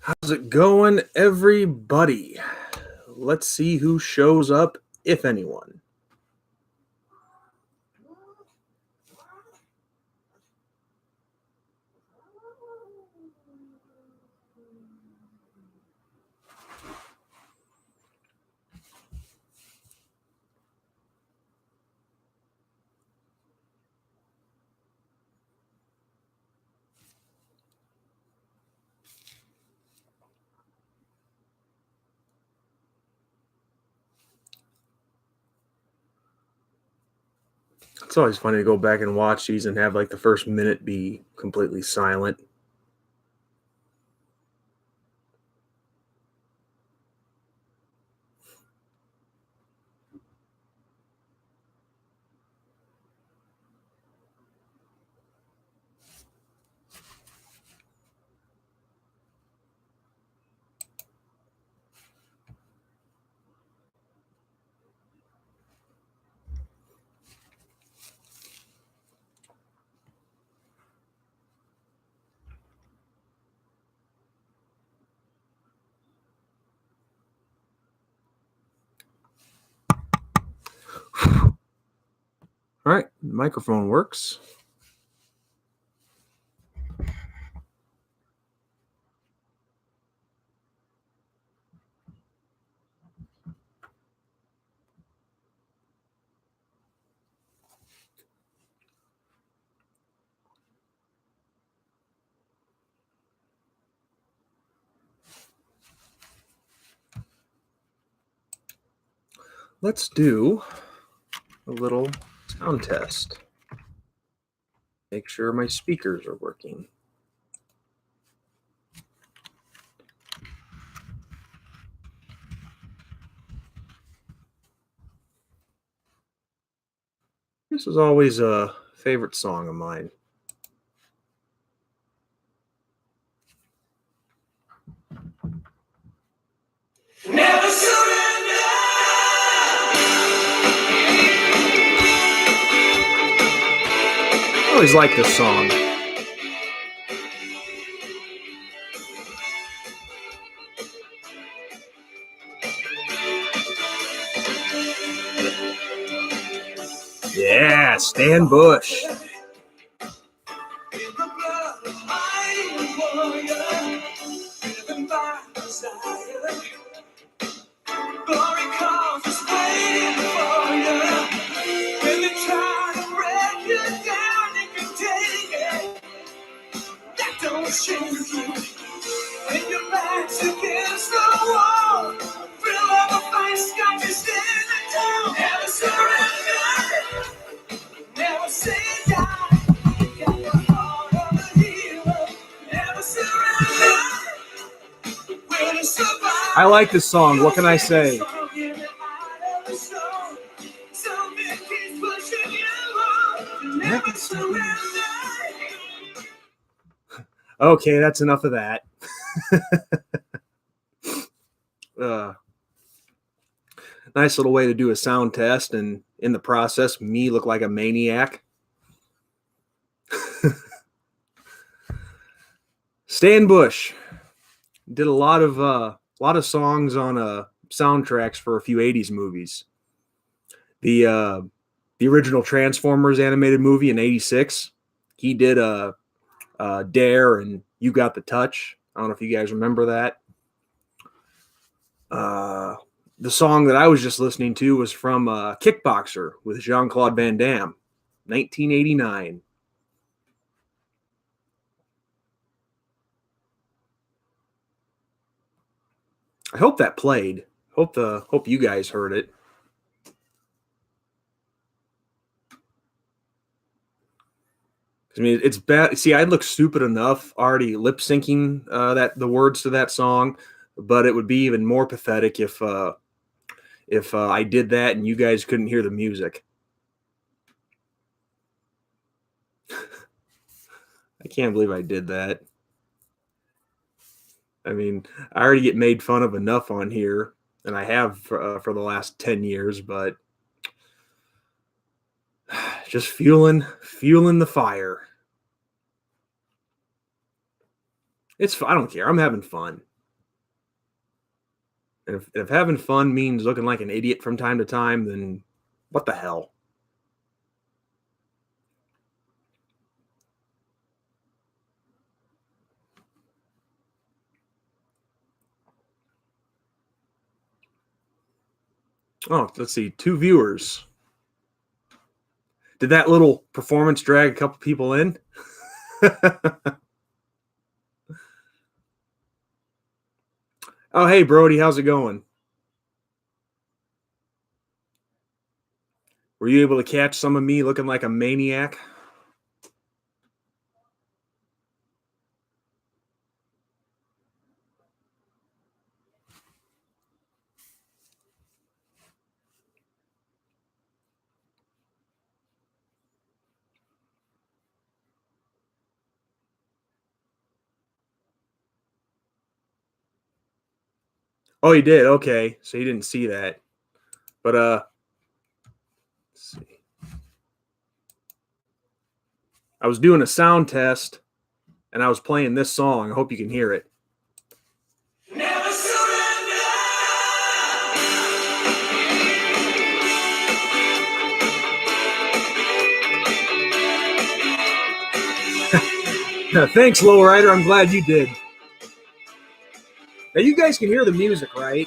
How's it going, everybody? Let's see who shows up, if anyone. It's always funny to go back and watch these and have like the first minute be completely silent. All right, the microphone works. Let's do a little sound test. Make sure my speakers are working. This is always a favorite song of mine. Never surrender. I always like this song. Yeah, Stan Bush. I like this song. What can I say? Okay, that's enough of that. Nice little way to do a sound test, and in the process, me look like a maniac. Stan Bush did a lot of songs on soundtracks for a few '80s movies. The original Transformers animated movie in '86, he did Dare and You Got the Touch. I don't know if you guys remember that. The song that I was just listening to was from Kickboxer with Jean-Claude Van Damme, 1989. I hope that played. Hope you guys heard it. I mean, it's bad. See, I'd look stupid enough already lip syncing the words to that song, but it would be even more pathetic if I did that and you guys couldn't hear the music. I can't believe I did that. I mean, I already get made fun of enough on here, and I have for the last 10 years, but just fueling the fire. I don't care. I'm having fun. And if having fun means looking like an idiot from time to time, then what the hell? Oh, let's see. 2 viewers. Did that little performance drag a couple people in? Oh, hey, Brody. How's it going? Were you able to catch some of me looking like a maniac? Oh, you did? Okay. So you didn't see that. But, let's see. I was doing a sound test and I was playing this song. I hope you can hear it. Never surrender. Thanks, Lowrider. I'm glad you did. Now, you guys can hear the music, right?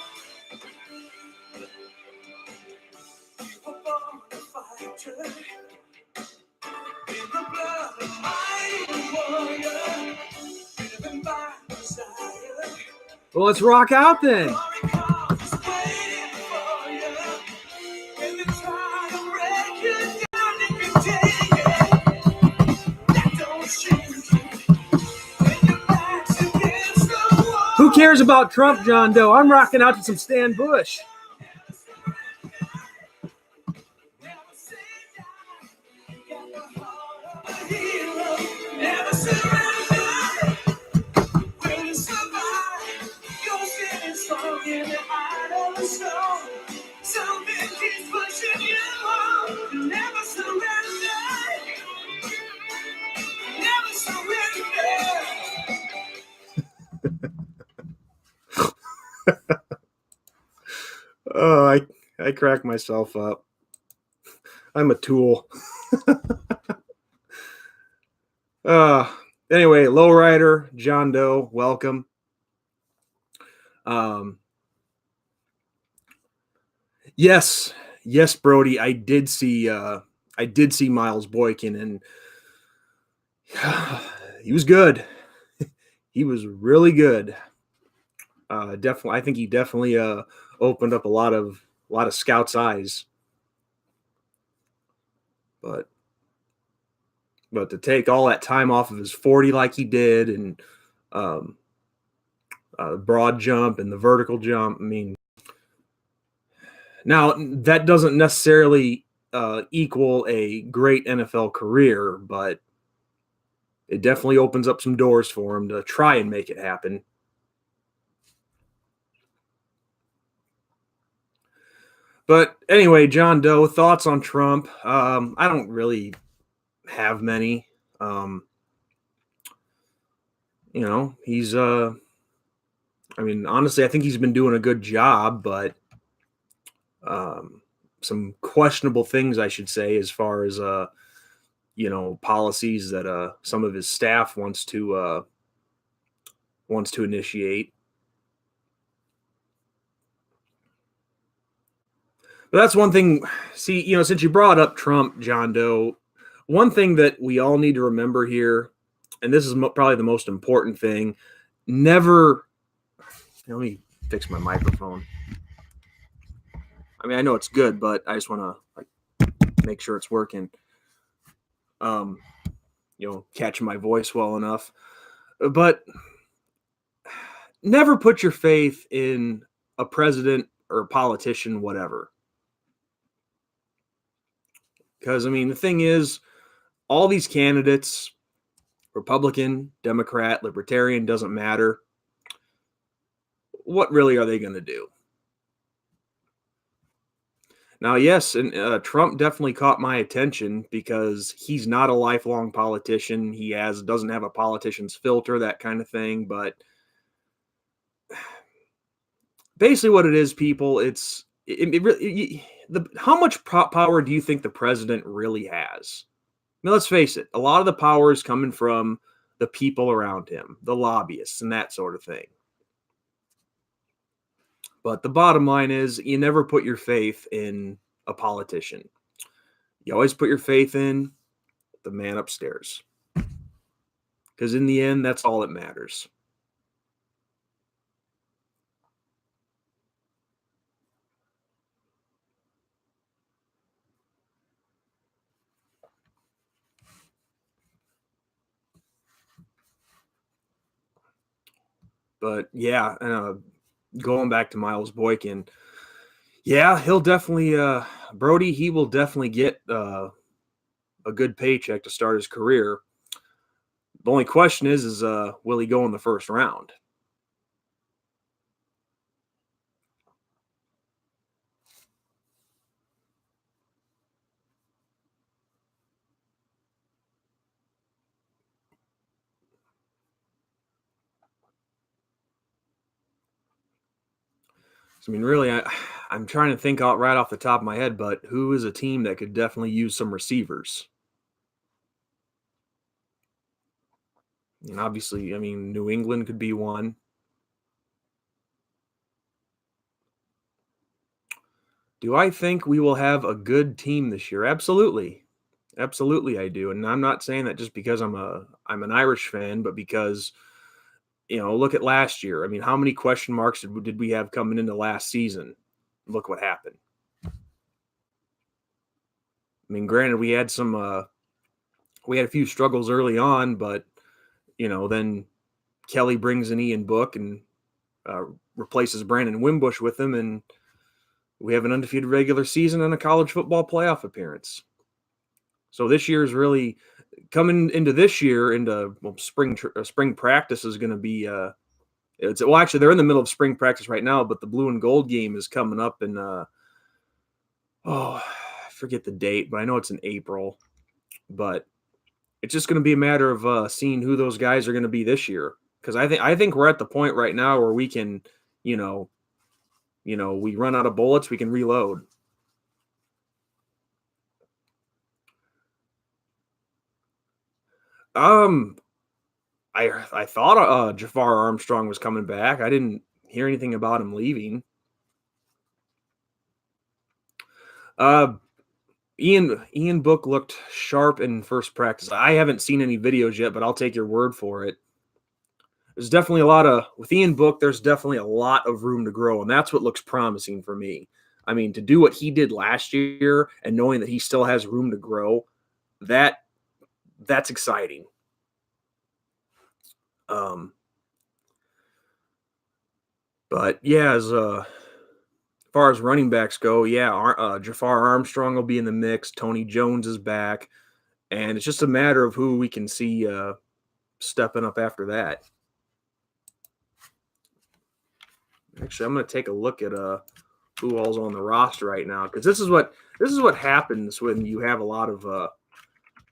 Well, let's rock out then. Who cares about Trump, John Doe? I'm rocking out to some Stan Bush. Oh, I crack myself up. I'm a tool. Anyway, Lowrider, John Doe, welcome. Yes, Brody, I did see Miles Boykin, and he was good. He was really good. Definitely, I think he definitely opened up a lot of scouts' eyes. But to take all that time off of his 40 like he did, and broad jump and the vertical jump, I mean, now that doesn't necessarily equal a great NFL career, but it definitely opens up some doors for him to try and make it happen. But anyway, John Doe, thoughts on Trump? I don't really have many. He's I mean, honestly, I think he's been doing a good job, but some questionable things, I should say, as far as policies that some of his staff wants to initiate. But that's one thing. See, since you brought up Trump, John Doe, one thing that we all need to remember here, and this is probably the most important thing, never. Let me fix my microphone. I mean, I know it's good, but I just want to make sure it's working. Catch my voice well enough. But never put your faith in a president or a politician, whatever. Because, I mean, the thing is, all these candidates, Republican, Democrat, Libertarian, doesn't matter. What really are they going to do? Now, yes, and Trump definitely caught my attention because he's not a lifelong politician. He doesn't have a politician's filter, that kind of thing. But basically what it is, people. It really how much power do you think the president really has? Now, let's face it, a lot of the power is coming from the people around him, the lobbyists, and that sort of thing. But the bottom line is, you never put your faith in a politician. You always put your faith in the man upstairs. Because in the end, that's all that matters. But yeah, going back to Miles Boykin, yeah, he'll definitely, Brody, he will definitely get a good paycheck to start his career. The only question is will he go in the first round? I mean, really, I'm trying to think out right off the top of my head, but who is a team that could definitely use some receivers? And obviously, I mean, New England could be one. Do I think we will have a good team this year? Absolutely. Absolutely I do. And I'm not saying that just because I'm an Irish fan, but because look at last year. I mean, how many question marks did we have coming into last season? Look what happened. I mean, granted, we had a few struggles early on, but then Kelly brings in Ian Book and replaces Brandon Wimbush with him, and we have an undefeated regular season and a college football playoff appearance. So this year is really coming into this year into spring practice is going to be actually they're in the middle of spring practice right now, but the blue and gold game is coming up in I forget the date, but I know it's in April. But it's just going to be a matter of seeing who those guys are going to be this year, because I think we're at the point right now where we can, we run out of bullets, we can reload. Um, I thought Jafar Armstrong was coming back. I didn't hear anything about him leaving. Uh, Ian Book looked sharp in first practice. I haven't seen any videos yet, but I'll take your word for it. There's definitely with Ian Book, there's definitely a lot of room to grow, and that's what looks promising for me. I mean, to do what he did last year and knowing that he still has room to grow, that's exciting. But yeah, as far as running backs go, yeah, Jafar Armstrong will be in the mix. Tony Jones is back, and it's just a matter of who we can see stepping up after that. Actually, I'm going to take a look at who all's on the roster right now, because this is what happens when you have a lot of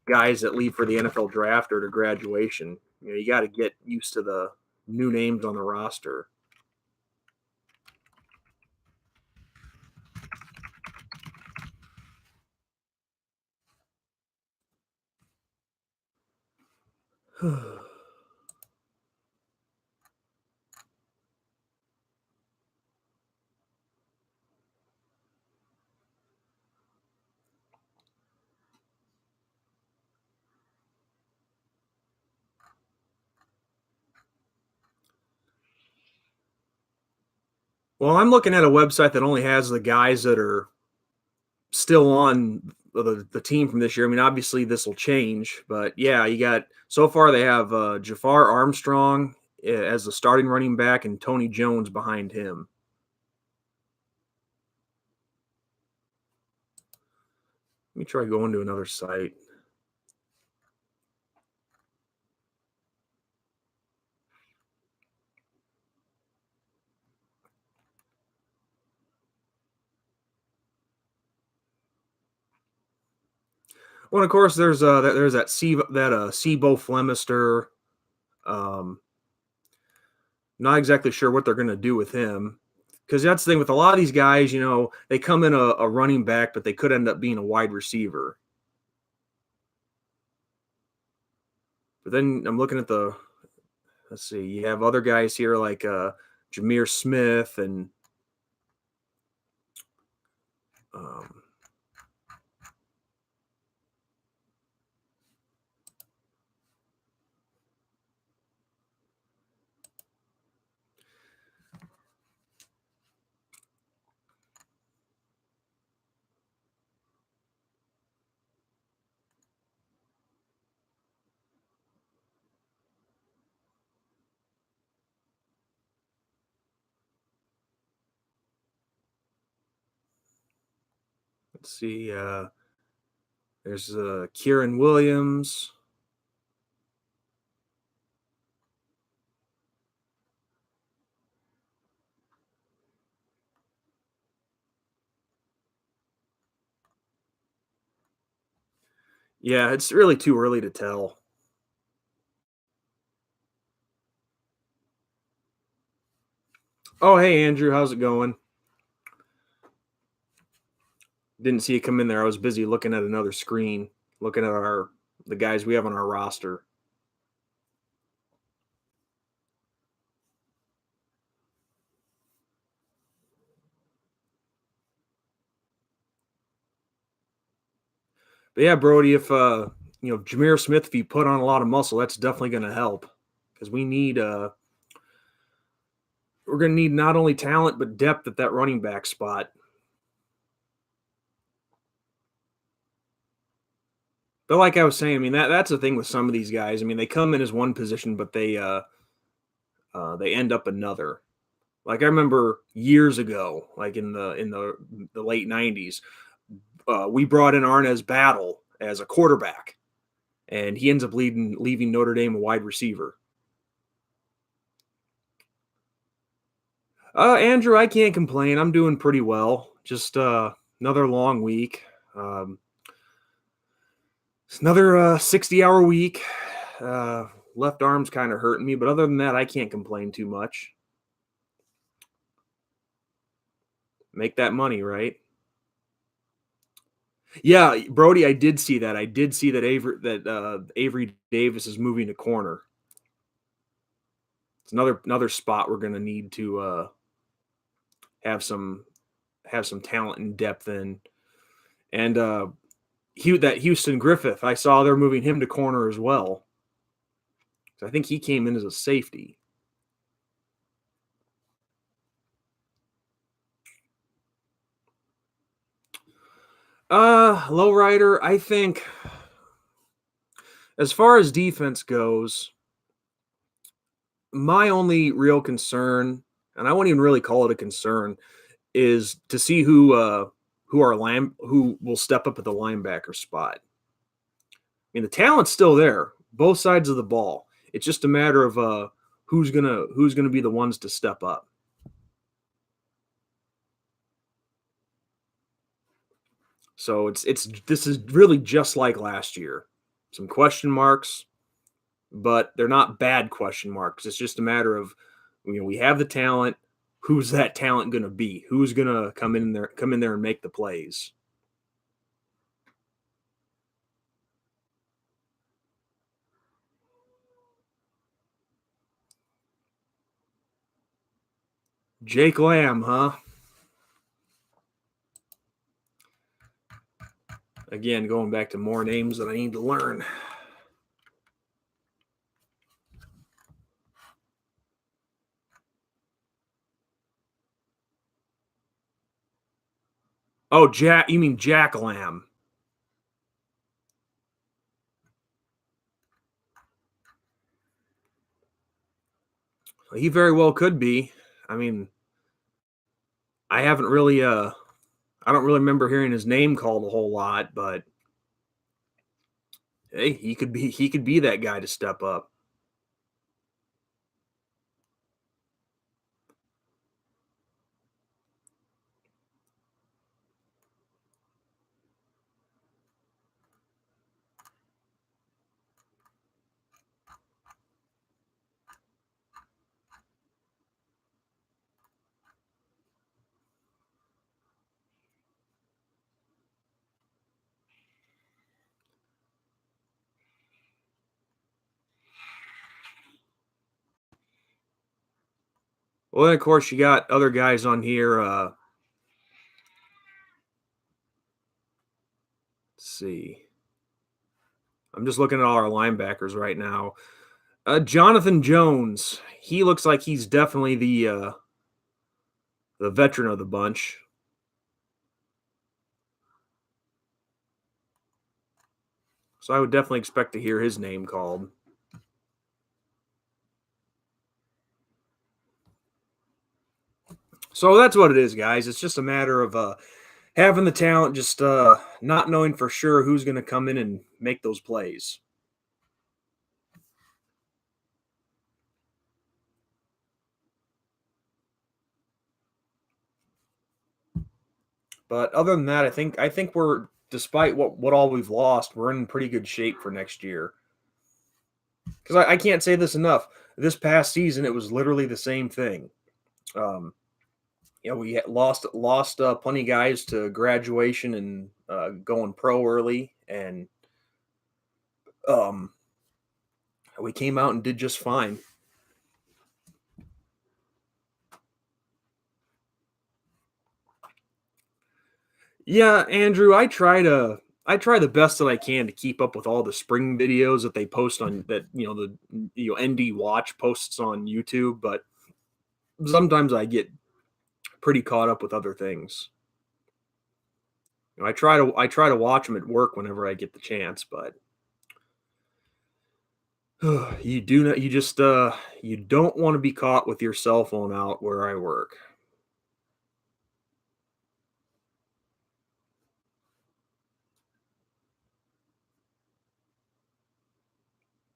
guys that leave for the NFL draft or to graduation. You got to get used to the new names on the roster. Well, I'm looking at a website that only has the guys that are still on the team from this year. I mean, obviously this will change, but yeah, you got so far they have Jafar Armstrong as the starting running back and Tony Jones behind him. Let me try going to another site. Well, of course, there's that Sebo Flemister. Not exactly sure what they're going to do with him. Because that's the thing with a lot of these guys, they come in a running back, but they could end up being a wide receiver. But then I'm looking at let's see, you have other guys here like Jameer Smith and um, let's see, there's Kieran Williams. Yeah, it's really too early to tell. Oh, hey, Andrew, how's it going? Didn't see you come in there. I was busy looking at another screen, looking at the guys we have on our roster. But yeah, Brody, if Jameer Smith, if he put on a lot of muscle, that's definitely going to help because we're going to need not only talent but depth at that running back spot. But like I was saying, I mean that's the thing with some of these guys. I mean they come in as one position, but they end up another. Like I remember years ago, like in the late '90s, we brought in Arnaz Battle as a quarterback, and he ends up leaving Notre Dame a wide receiver. Andrew, I can't complain. I'm doing pretty well. Just another long week. It's another 60-hour week. Left arm's kind of hurting me, but other than that, I can't complain too much. Make that money, right? Yeah, Brody, I did see that. I did see that Avery Davis is moving to corner. It's another spot we're going to need to have some talent and depth in. And that Houston Griffith, I saw they're moving him to corner as well. So I think he came in as a safety. Lowrider, I think as far as defense goes, my only real concern, and I won't even really call it a concern, is to see who will step up at the linebacker spot. I mean, the talent's still there, both sides of the ball. It's just a matter of who's gonna be the ones to step up. So this is really just like last year. Some question marks, but they're not bad question marks. It's just a matter of we have the talent. Who's that talent going to be? Who's going to come in there and make the plays? Jake Lamb, huh? Again, going back to more names that I need to learn. Oh, Jack, you mean Jack Lamb? He very well could be. I mean, I haven't really I don't really remember hearing his name called a whole lot, but hey, he could be that guy to step up. Well, then of course you got other guys on here. Let's see. I'm just looking at all our linebackers right now. Jonathan Jones. He looks like he's definitely the veteran of the bunch. So I would definitely expect to hear his name called. So that's what it is, guys. It's just a matter of having the talent, just not knowing for sure who's going to come in and make those plays. But other than that, I think we're, despite what all we've lost, we're in pretty good shape for next year. Because I can't say this enough. This past season, it was literally the same thing. Um, we lost plenty of guys to graduation and going pro early, and um, we came out and did just fine. Yeah, Andrew, I try the best that I can to keep up with all the spring videos that they post on that, the ND Watch posts on YouTube, but sometimes I get pretty caught up with other things. I try to watch them at work whenever I get the chance, but you do not you just you don't want to be caught with your cell phone out where I work.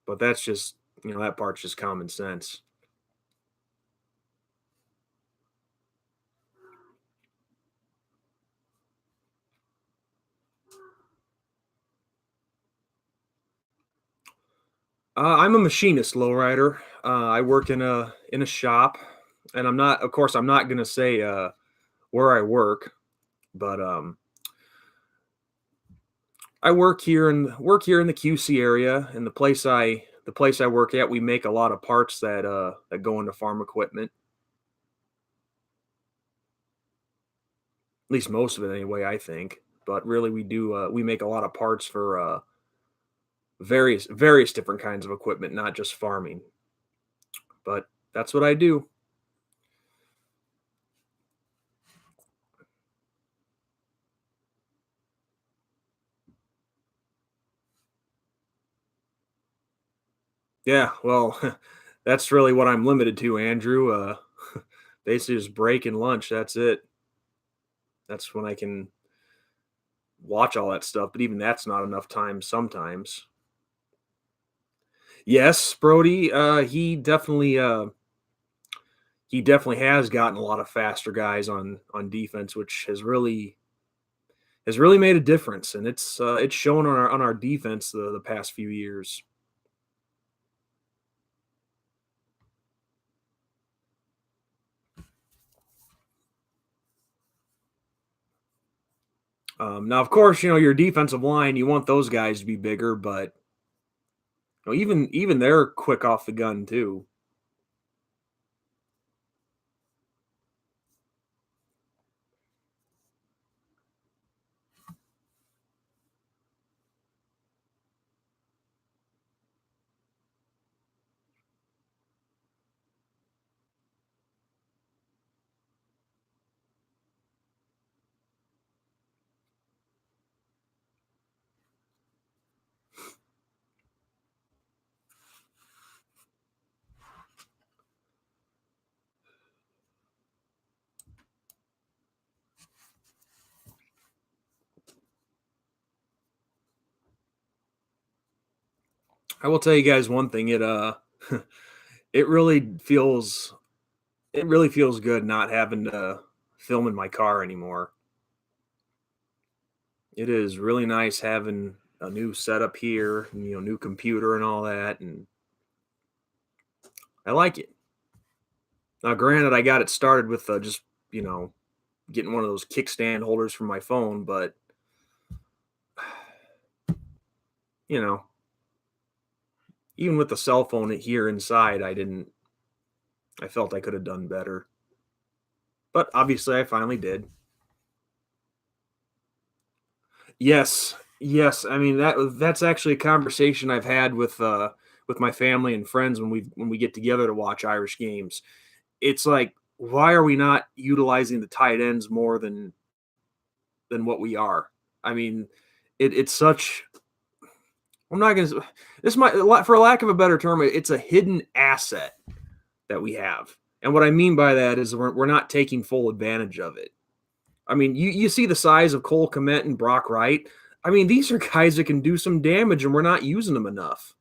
But that's just, that part's just common sense. I'm a machinist lowrider. I work in a shop, and of course, I'm not gonna say where I work, but I work here in the QC area. And the place I work at, we make a lot of parts that go into farm equipment. At least most of it, anyway. I think, but really, we make a lot of parts for various different kinds of equipment, not just farming. But that's what I do. Yeah, well, that's really what I'm limited to, Andrew. Basically just break and lunch. That's it. That's when I can watch all that stuff, but even that's not enough time sometimes. Yes, Brody, he definitely has gotten a lot of faster guys on defense, which has really made a difference, and it's shown on our defense the past few years. Now, of course, your defensive line, you want those guys to be bigger, but even they're quick off the gun too. I will tell you guys one thing. It really feels good not having to film in my car anymore. It is really nice having a new setup here, and, new computer and all that, and I like it. Now, granted, I got it started with just you know getting one of those kickstand holders for my phone, but you know, even with the cell phone here inside, I felt I could have done better. But obviously, I finally did. Yes, yes. I mean that's actually a conversation I've had with my family and friends when we get together to watch Irish games. It's like, why are we not utilizing the tight ends more than what we are? I mean, it's such. I'm not gonna. This might, for lack of a better term, it's a hidden asset that we have. And what I mean by that is we're not taking full advantage of it. I mean, you see the size of Cole Kmet and Brock Wright. I mean, these are guys that can do some damage, and we're not using them enough.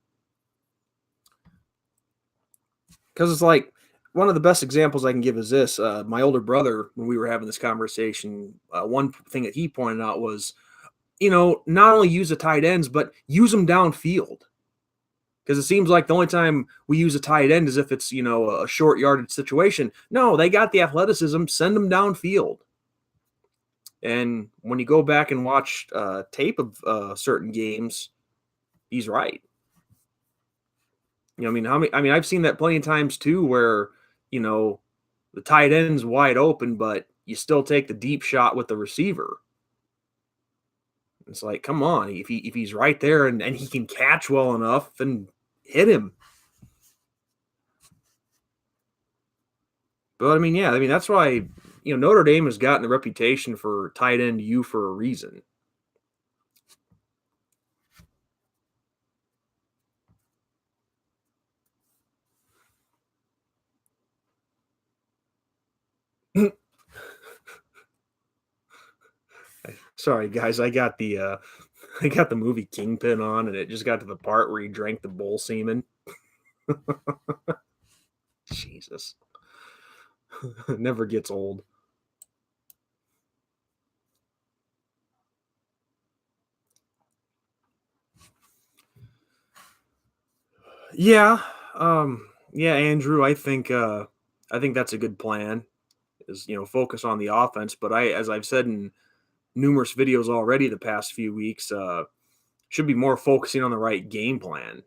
Because it's like, one of the best examples I can give is this. My older brother, when we were having this conversation, one thing that he pointed out was, not only use the tight ends, but use them downfield. Because it seems like the only time we use a tight end is if it's, a short yardage situation. No, they got the athleticism. Send them downfield. And when you go back and watch tape of certain games, he's right. I mean, how many? I mean, I've seen that plenty of times too, where you know the tight end's wide open, but you still take the deep shot with the receiver. It's like, come on, if he's right there and he can catch well enough, then hit him. But I mean, yeah, I mean that's why Notre Dame has gotten the reputation for tight end U for a reason. Sorry, guys, I got the I got the movie Kingpin on, and it just got to the part where he drank the bull semen. Jesus, it never gets old. Yeah, yeah, Andrew, I think that's a good plan. Is focus on the offense, but as I've said in numerous videos already the past few weeks, should be more focusing on the right game plan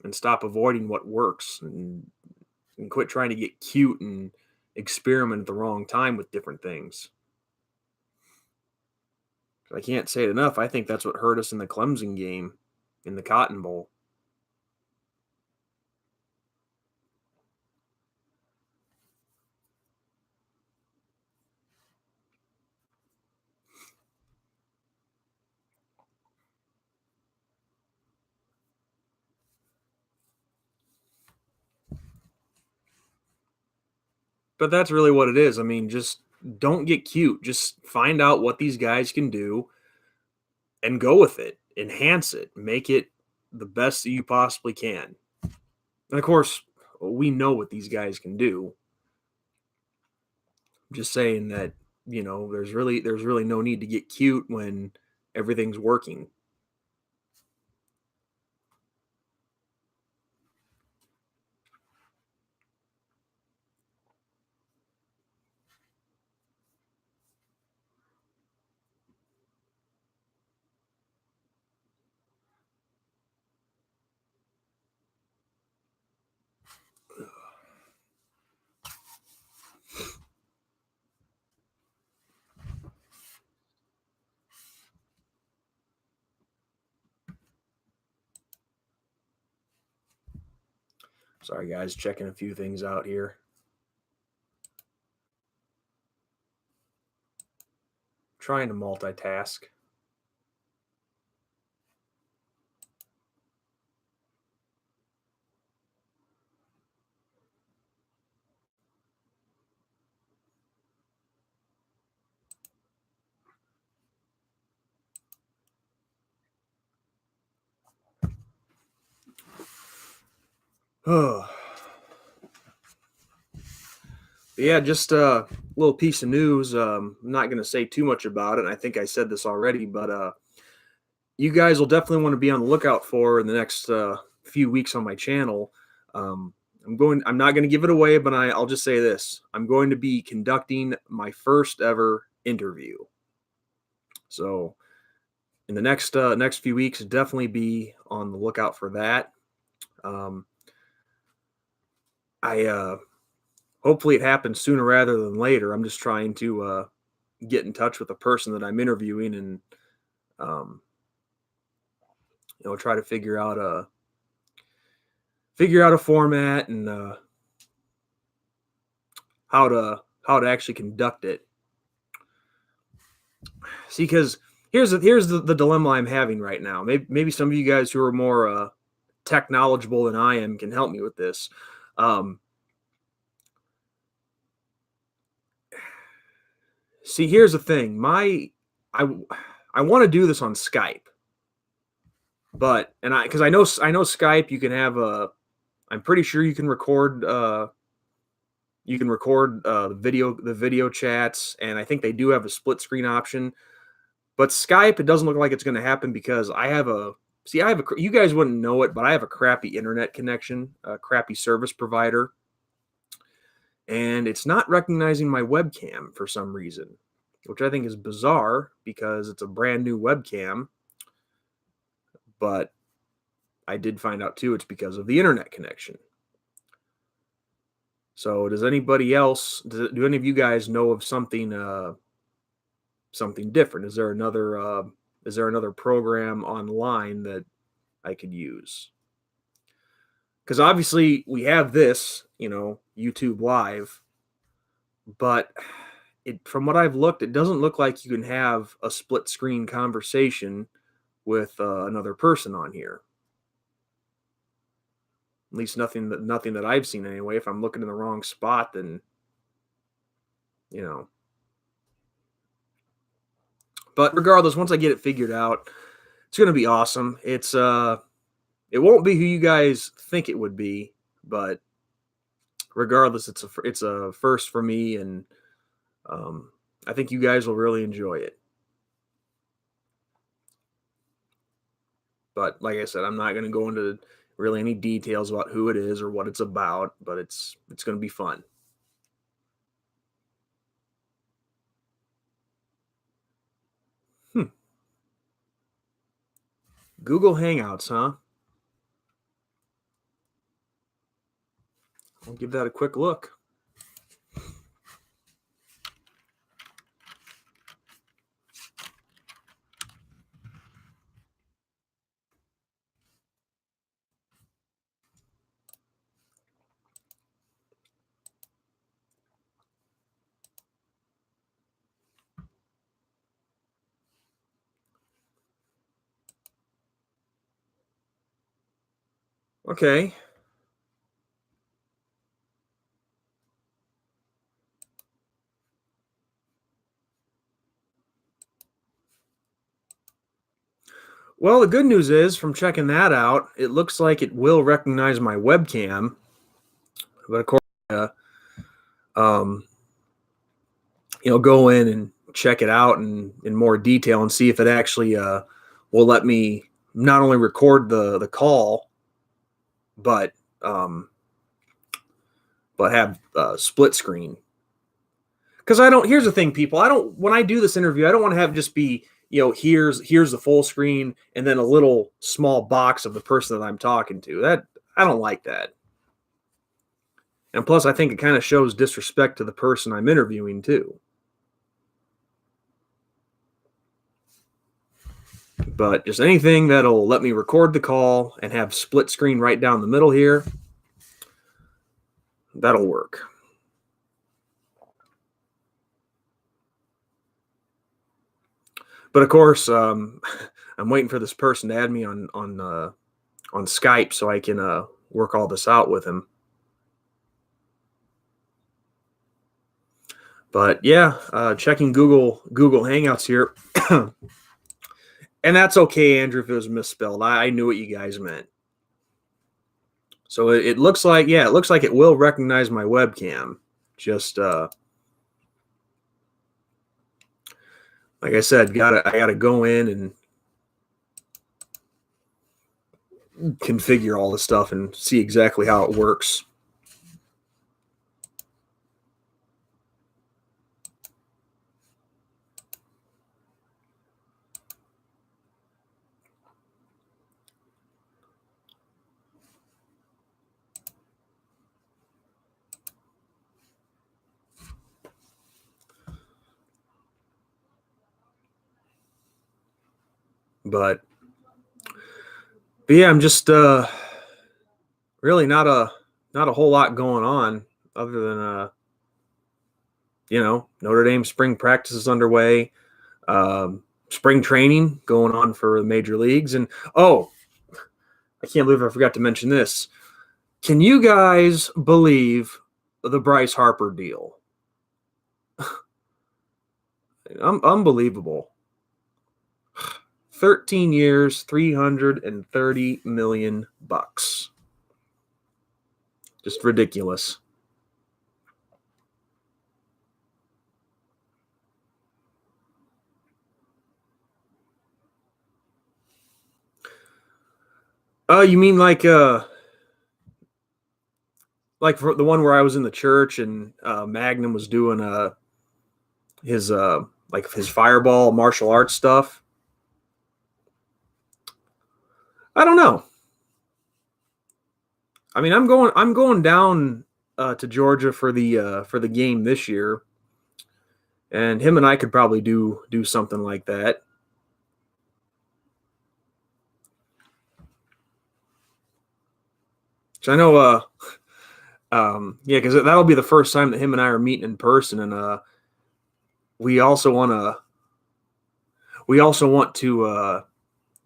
and stop avoiding what works and quit trying to get cute and experiment at the wrong time with different things. I can't say it enough. I think that's what hurt us in the Clemson game in the Cotton Bowl. But that's really what it is. I mean, just don't get cute. Just find out what these guys can do and go with it. Enhance it. Make it the best that you possibly can. And of course, we know what these guys can do. I'm just saying that, there's really no need to get cute when everything's working. Sorry guys, checking a few things out here. Trying to multitask. Oh. Yeah, just a little piece of news. I'm not going to say too much about it. I think I said this already, but you guys will definitely want to be on the lookout for in the next few weeks on my channel. I'm not going to give it away, but I'll just say this: I'm going to be conducting my first ever interview. So in the next few weeks, definitely be on the lookout for that. Um, I hopefully it happens sooner rather than later. I'm just trying to get in touch with the person that I'm interviewing and um, try to figure out a format and how to actually conduct it. See, because here's the dilemma I'm having right now. Maybe some of you guys who are more tech knowledgeable than I am can help me with this. Um, See, here's the thing. I I want to do this on Skype, but and I because I know Skype you can have a I'm pretty sure you can record the video chats, and I think they do have a split screen option. But Skype, it doesn't look like it's going to happen because you guys wouldn't know it, but I have a crappy internet connection, a crappy service provider, and it's not recognizing my webcam for some reason, which I think is bizarre because it's a brand new webcam. But I did find out too it's because of the internet connection. So does anybody else? Do any of you guys know of something different? Is there another program online that I could use? Because obviously we have this, YouTube Live, but from what I've looked, it doesn't look like you can have a split screen conversation with another person on here. At least nothing that I've seen anyway. If I'm looking in the wrong spot, then you know. But regardless, once I get it figured out, it's gonna be awesome. It won't be who you guys think it would be, but regardless, it's a first for me, and I think you guys will really enjoy it. But like I said, I'm not going to go into really any details about who it is or what it's about, but it's going to be fun. Google Hangouts, huh? I'll give that a quick look. Okay. Well, the good news is from checking that out, it looks like it will recognize my webcam. But of course, um, go in and check it out in more detail and see if it actually will let me not only record the call, but have split screen. Because I don't. Here's the thing, people. I don't. When I do this interview, I don't want to have just be here's the full screen and then a little small box of the person that I'm talking to. That I don't like that. And plus, I think it kind of shows disrespect to the person I'm interviewing too. But just anything that'll let me record the call and have split screen right down the middle here, that'll work. But of course, I'm waiting for this person to add me on Skype so I can work all this out with him. But yeah, checking Google Hangouts here, and that's okay, Andrew, if it was misspelled. I knew what you guys meant. So it looks like it will recognize my webcam. Just like I said, I gotta go in and configure all the stuff and see exactly how it works. But yeah, I'm just really not a whole lot going on other than Notre Dame spring practice is underway. Spring training going on for the major leagues. And oh, I can't believe I forgot to mention this. Can you guys believe the Bryce Harper deal? Unbelievable. 13 years, $330 million. Just ridiculous. You mean like for the one where I was in the church and Magnum was doing his like his fireball martial arts stuff? I don't know. I mean, I'm going down to Georgia for the game this year, and him and I could probably do something like that. So I know, yeah, because that'll be the first time that him and I are meeting in person, and we also want to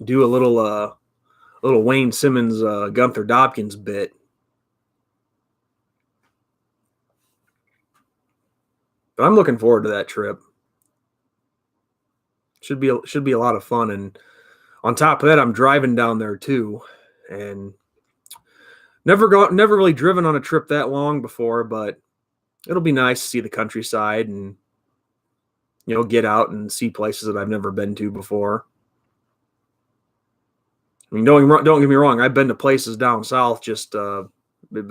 do a little Wayne Simmons Gunther Dobkins bit. But I'm looking forward to that trip. Should be a lot of fun, and on top of that, I'm driving down there too, and never really driven on a trip that long before, but it'll be nice to see the countryside and get out and see places that I've never been to before. I mean, don't get me wrong, I've been to places down south, but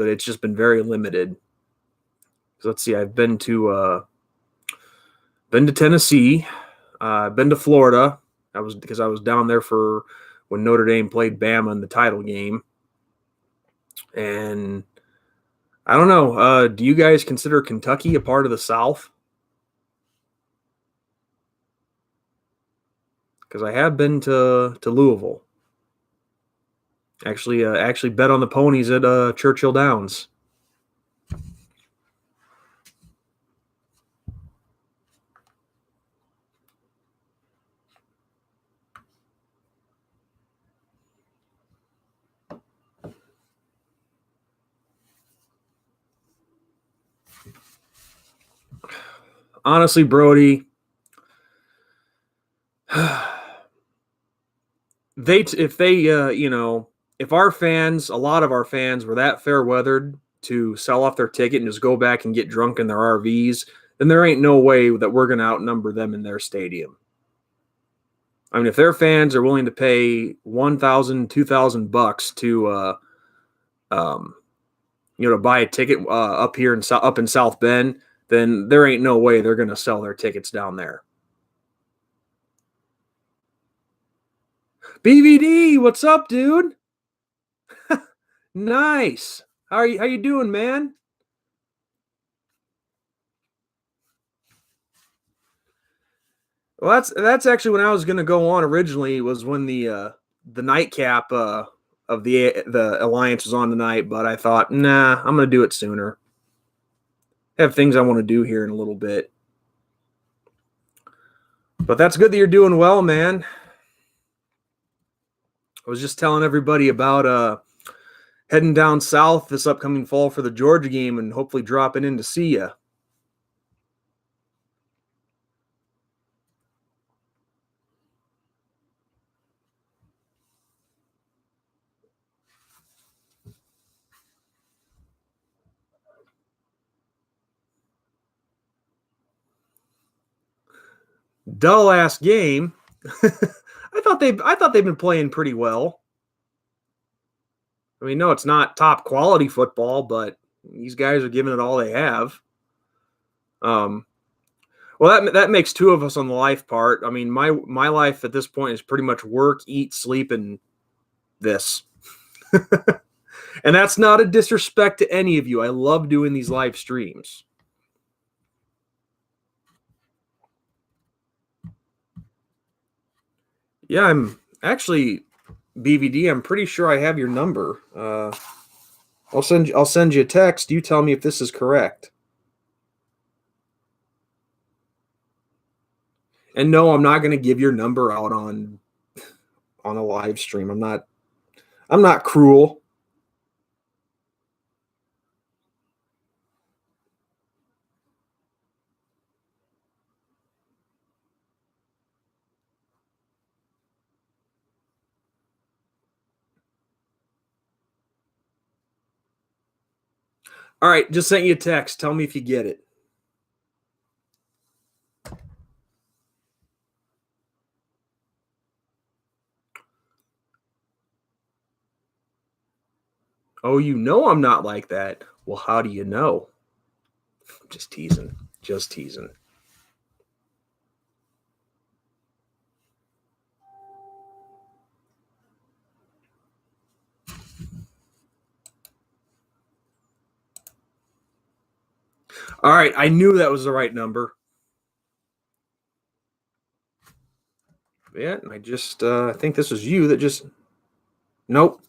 it's just been very limited. So let's see, I've been to Tennessee, been to Florida. I was down there for when Notre Dame played Bama in the title game, and I don't know. Do you guys consider Kentucky a part of the South? Because I have been to Louisville. Actually bet on the ponies at Churchill Downs. Honestly, Brody, if our fans, a lot of our fans were that fair weathered to sell off their ticket and just go back and get drunk in their RVs, then there ain't no way that we're going to outnumber them in their stadium. I mean, if their fans are willing to pay $1,000, $2,000 to buy a ticket up in South Bend, then there ain't no way they're going to sell their tickets down there. BVD, what's up, dude? Nice. How you doing, man? Well, that's actually when I was going to go on originally, was when the nightcap of the Alliance was on tonight, but I thought, nah, I'm going to do it sooner. I have things I want to do here in a little bit. But that's good that you're doing well, man. I was just telling everybody about heading down south this upcoming fall for the Georgia game and hopefully dropping in to see you. Dull ass game. I thought they've been playing pretty well. I mean, no, it's not top quality football, but these guys are giving it all they have. Well, that makes two of us on the life part. I mean, my life at this point is pretty much work, eat, sleep, and this. And that's not a disrespect to any of you. I love doing these live streams. Yeah, I'm Actually, BVD, I'm pretty sure I have your number. I'll send you a text. You tell me if this is correct. And no, I'm not going to give your number out on a live stream. I'm not cruel. All right, just sent you a text. Tell me if you get it. Oh, you know I'm not like that. Well, how do you know? Just teasing. Just teasing. All right, I knew that was the right number. Yeah, I just I think this was you that just. Nope.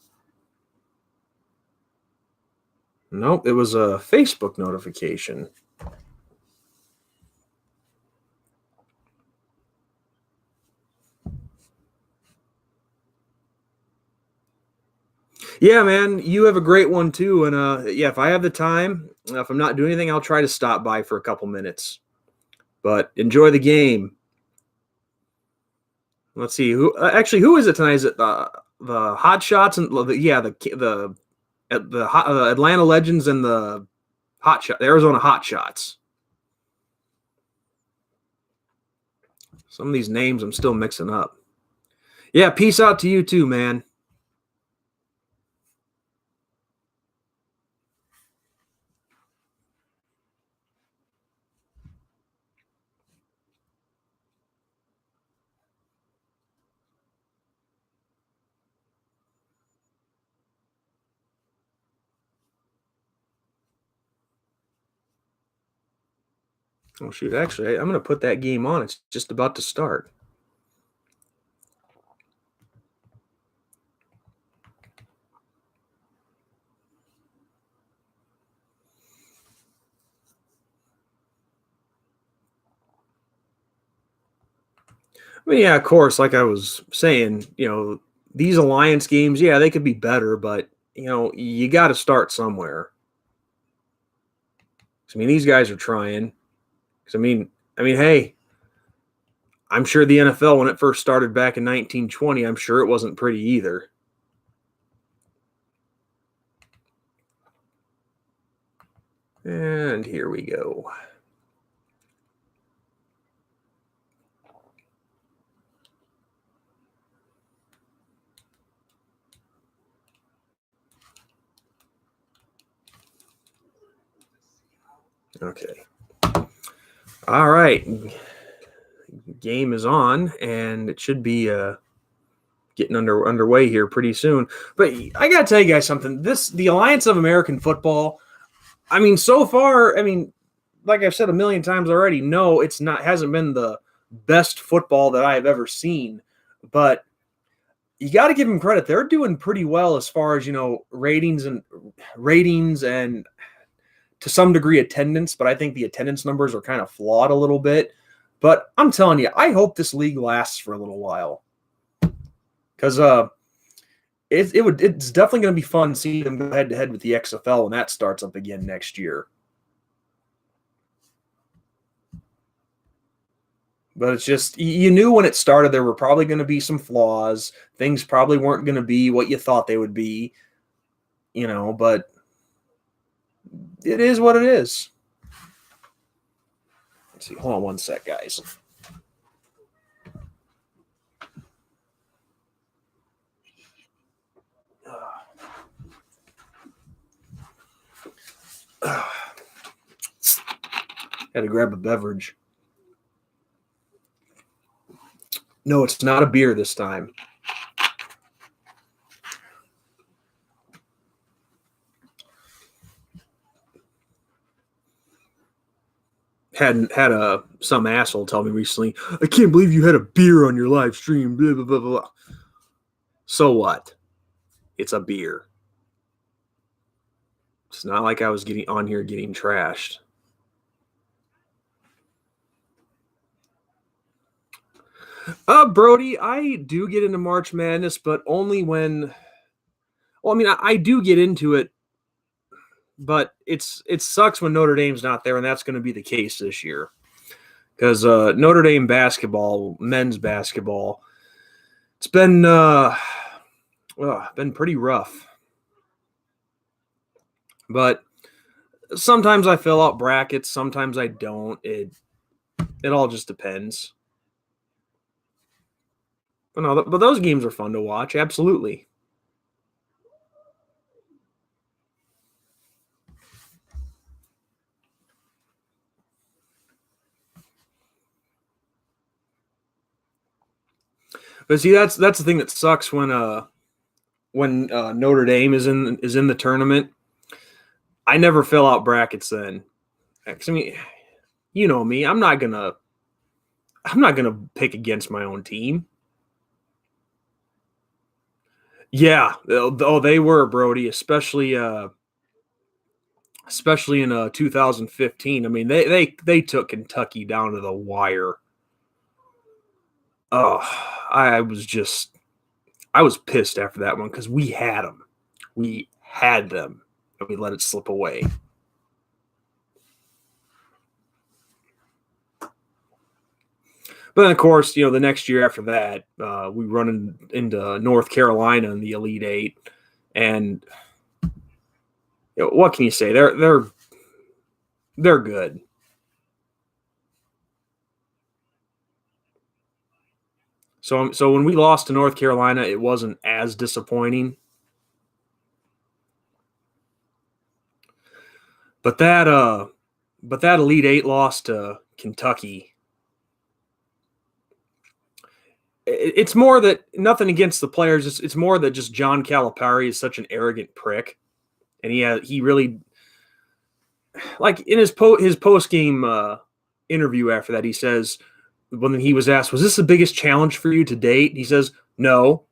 Nope, it was a Facebook notification. Yeah, man, you have a great one too. And yeah, if I have the time, if I'm not doing anything, I'll try to stop by for a couple minutes. But enjoy the game. Let's see who is it tonight? Is it the Hot Shots and the Atlanta Legends and the the Arizona Hot Shots. Some of these names I'm still mixing up. Yeah, peace out to you too, man. Oh shoot, actually, I'm going to put that game on. It's just about to start. I mean, yeah, of course, like I was saying, these alliance games, yeah, they could be better, but you got to start somewhere. I mean, these guys are trying. I mean, hey, I'm sure the NFL, when it first started back in 1920, I'm sure it wasn't pretty either. And here we go. Okay. All right. Game is on, and it should be getting underway here pretty soon. But I got to tell you guys something. The Alliance of American Football, I mean, so far, I mean, like I've said a million times already, no, hasn't been the best football that I have ever seen. But you got to give them credit. They're doing pretty well as far as, ratings and to some degree attendance, but I think the attendance numbers are kind of flawed a little bit. But I'm telling you, I hope this league lasts for a little while. Because it's definitely going to be fun seeing them go head to head with the XFL when that starts up again next year. But it's just, you knew when it started there were probably going to be some flaws. Things probably weren't going to be what you thought they would be, but it is what it is. Let's see. Hold on one sec, guys. Had to grab a beverage. No, it's not a beer this time. Had some asshole tell me recently, I can't believe you had a beer on your live stream. Blah blah blah blah. So what? It's a beer. It's not like I was getting on here getting trashed. Brody, I do get into March Madness, but only when. Well, I mean, I do get into it, but it sucks when Notre Dame's not there, and that's going to be the case this year because Notre Dame basketball, men's basketball, it's been pretty rough. But sometimes I fill out brackets, sometimes I don't. It all just depends. But no, but those games are fun to watch. Absolutely. But see, that's the thing that sucks when Notre Dame is in the tournament. I never fill out brackets then. I mean, you know me. I'm not gonna pick against my own team. Yeah, oh, they were, Brody, especially in 2015. I mean, they took Kentucky down to the wire. Oh, I was pissed after that one because we had them. We had them, and we let it slip away. But then, of course, the next year after that, we run into North Carolina in the Elite Eight, and what can you say? They're good. So when we lost to North Carolina, it wasn't as disappointing. But that Elite Eight loss to Kentucky, it's more that nothing against the players. It's more that just John Calipari is such an arrogant prick, and he really, like, in his post game interview after that, he says, when he was asked, "Was this the biggest challenge for you to date?" He says, "No."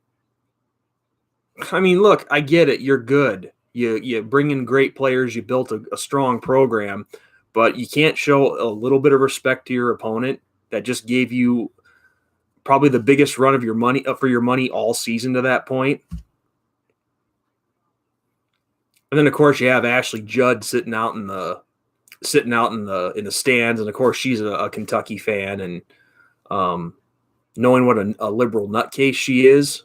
I mean, look, I get it. You're good. You bring in great players. You built a strong program, but you can't show a little bit of respect to your opponent that just gave you probably the biggest run of your money for your money all season to that point. And then, of course, you have Ashley Judd sitting out in the stands, and of course she's a Kentucky fan, and knowing what a liberal nutcase she is,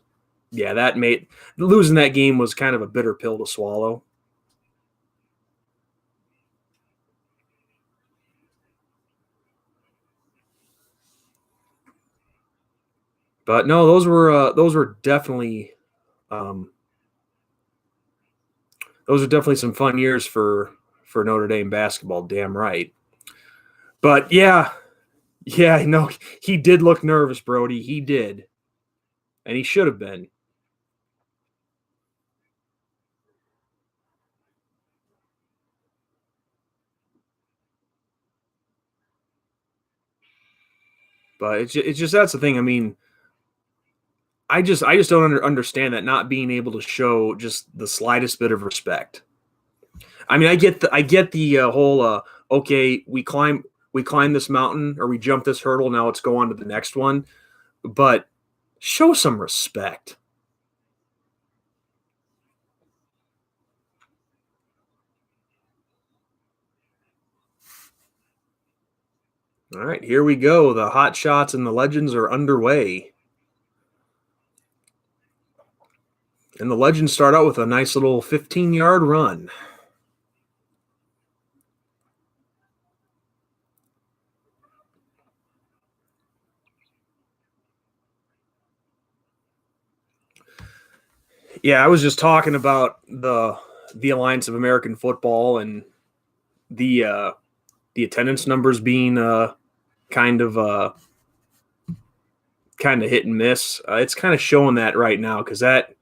yeah, that made losing that game was kind of a bitter pill to swallow. But no, those were definitely some fun years for Notre Dame basketball. Damn right. But yeah, no, he did look nervous, Brody. He did, and he should have been. But it's just that's the thing. I mean, I just don't understand that not being able to show just the slightest bit of respect. I mean, I get the whole okay, we climb this mountain or we jump this hurdle, now let's go on to the next one, but show some respect. All right, here we go. The hot shots and the legends are underway. And the legends start out with a nice little 15-yard run. Yeah, I was just talking about the Alliance of American Football and the attendance numbers being kind of hit and miss. It's kind of showing that right now because that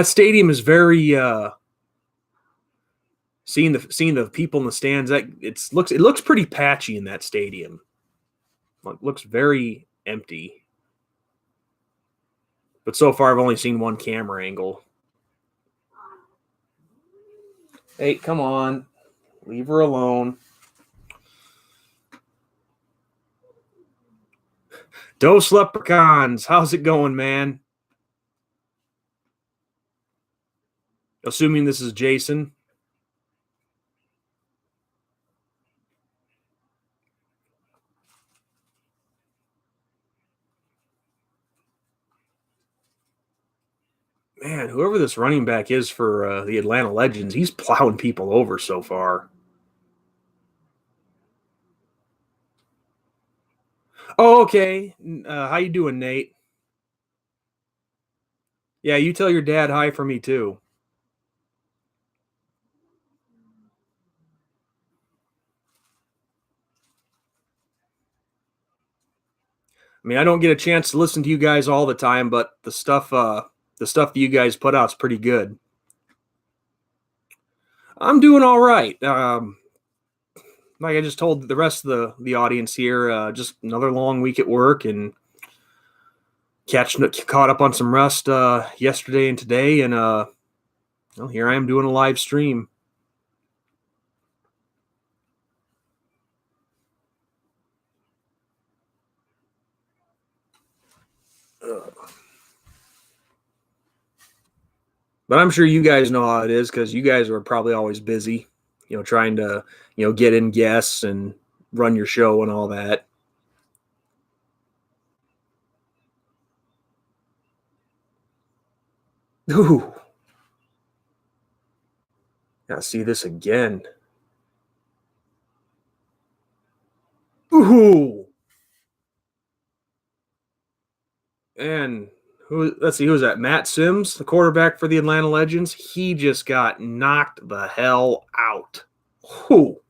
stadium is very seeing the people in the stands. That it looks pretty patchy in that stadium. It looks very empty. But so far, I've only seen one camera angle. Hey, come on. Leave her alone. Dose Leprechauns, how's it going, man? Assuming this is Jason. Man, whoever this running back is for the Atlanta Legends, he's plowing people over so far. Oh, okay. How you doing, Nate? Yeah, you tell your dad hi for me too. I mean, I don't get a chance to listen to you guys all the time, but the stuff that you guys put out's pretty good. I'm doing all right. Like I just told the rest of the audience here, just another long week at work and caught up on some rest yesterday and today, and well, here I am doing a live stream. But I'm sure you guys know how it is because you guys are probably always busy, trying to, get in guests and run your show and all that. Ooh, gotta see this again. Ooh, and let's see, who was that? Matt Sims, the quarterback for the Atlanta Legends. He just got knocked the hell out. Ooh,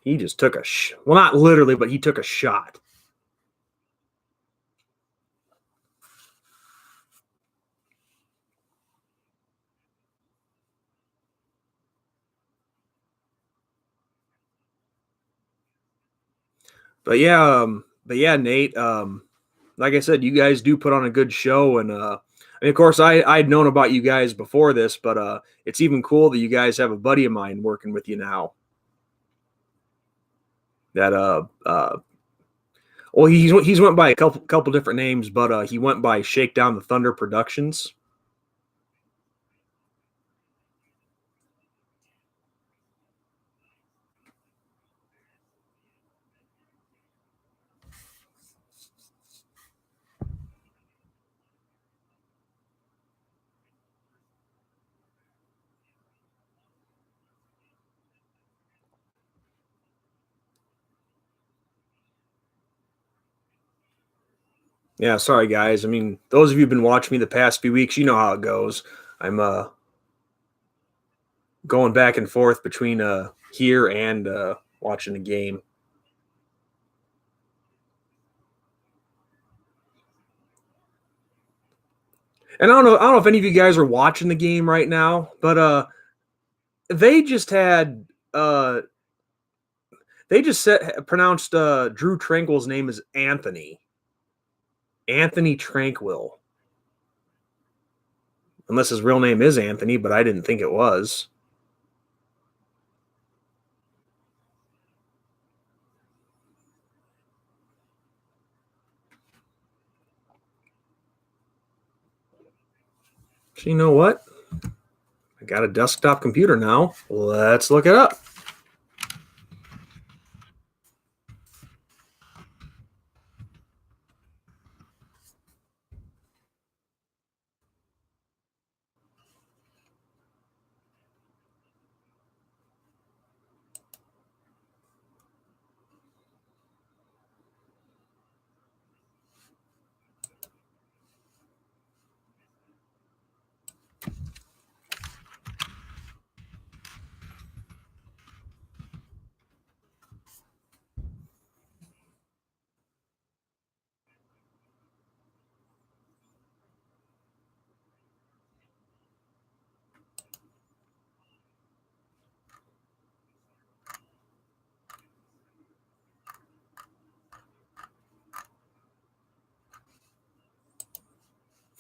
he just took well, not literally, but he took a shot. But yeah, Nate. Like I said, you guys do put on a good show, and of course, I'd known about you guys before this, but it's even cool that you guys have a buddy of mine working with you now. That well, he's went by a couple different names, but he went by Shakedown the Thunder Productions. Yeah, sorry guys. I mean, those of you who've been watching me the past few weeks, you know how it goes. I'm going back and forth between here and watching the game. And I don't know if any of you guys are watching the game right now, but they just had they just pronounced Drew Tranquil's name as Anthony Tranquil, unless his real name is Anthony, but I didn't think it was. So you know what? I got a desktop computer now. Let's look it up.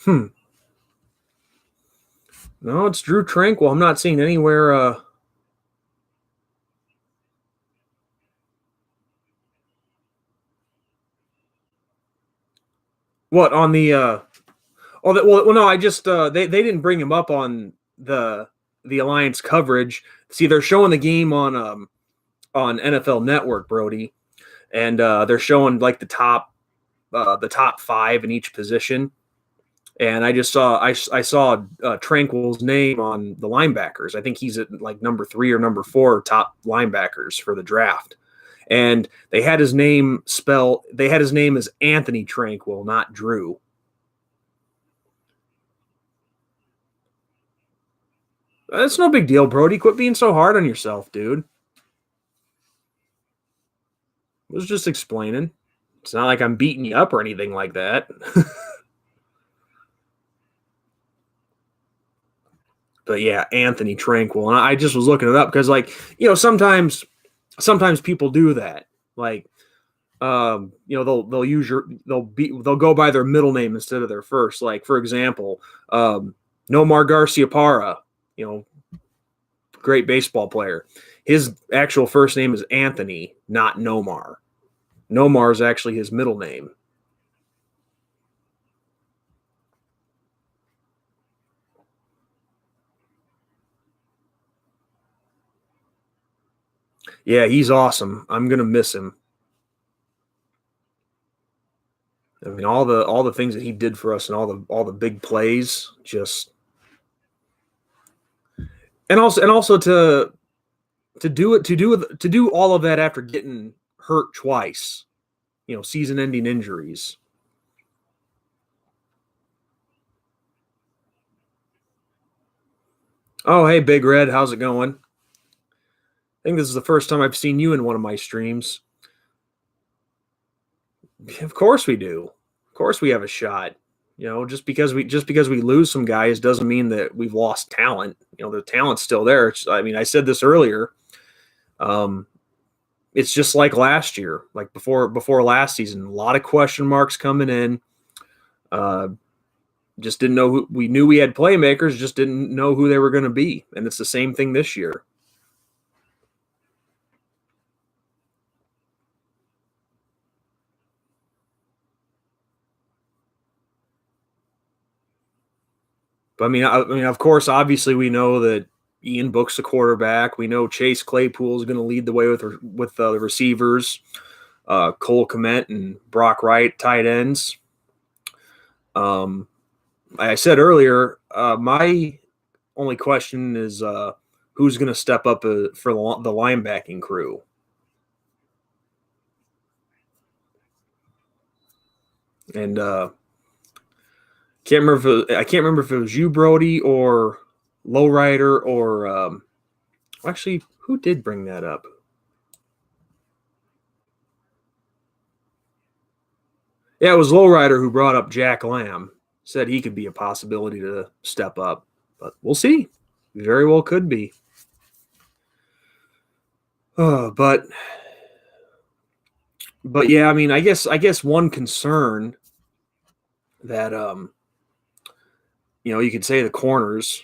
No, it's Drew Tranquil. I'm not seeing anywhere. What on the? Oh, well, no. I just they didn't bring him up on the Alliance coverage. See, they're showing the game on NFL Network, Brody, and they're showing like the top five in each position. And I just saw I saw Tranquil's name on the linebackers. I think he's at like number 3 or number 4 top linebackers for the draft. And they had his name spelled. They had his name as Anthony Tranquil, not Drew. That's no big deal, Brody. Quit being so hard on yourself, dude. I was just explaining. It's not like I'm beating you up or anything like that. But yeah, Anthony Tranquil. And I just was looking it up because, like, sometimes people do that. Like, they'll go by their middle name instead of their first. Like, for example, Nomar Garciaparra, great baseball player. His actual first name is Anthony, not Nomar. Nomar is actually his middle name. Yeah, he's awesome. I'm gonna miss him. I mean, all the things that he did for us and all the big plays, just and also to do all of that after getting hurt twice, season-ending injuries. Oh, hey, Big Red, how's it going? I think this is the first time I've seen you in one of my streams. Of course we do. Of course we have a shot. Just because we lose some guys doesn't mean that we've lost talent. The talent's still there. I mean, I said this earlier. Um, it's just like last year, like before last season. A lot of question marks coming in. Uh, just didn't know who. We knew we had playmakers, just didn't know who they were going to be, and it's the same thing this year. But I mean, of course, obviously, we know that Ian Book's the quarterback. We know Chase Claypool is going to lead the way with the receivers. Cole Kmet and Brock Wright, tight ends. Um, I said earlier, my only question is who's going to step up for the linebacking crew. And I can't remember if it was you, Brody, or Lowrider, or actually, who did bring that up? Yeah, it was Lowrider who brought up Jack Lamb. Said he could be a possibility to step up, but we'll see. Very well could be. But yeah, I mean, I guess one concern that you could say the corners.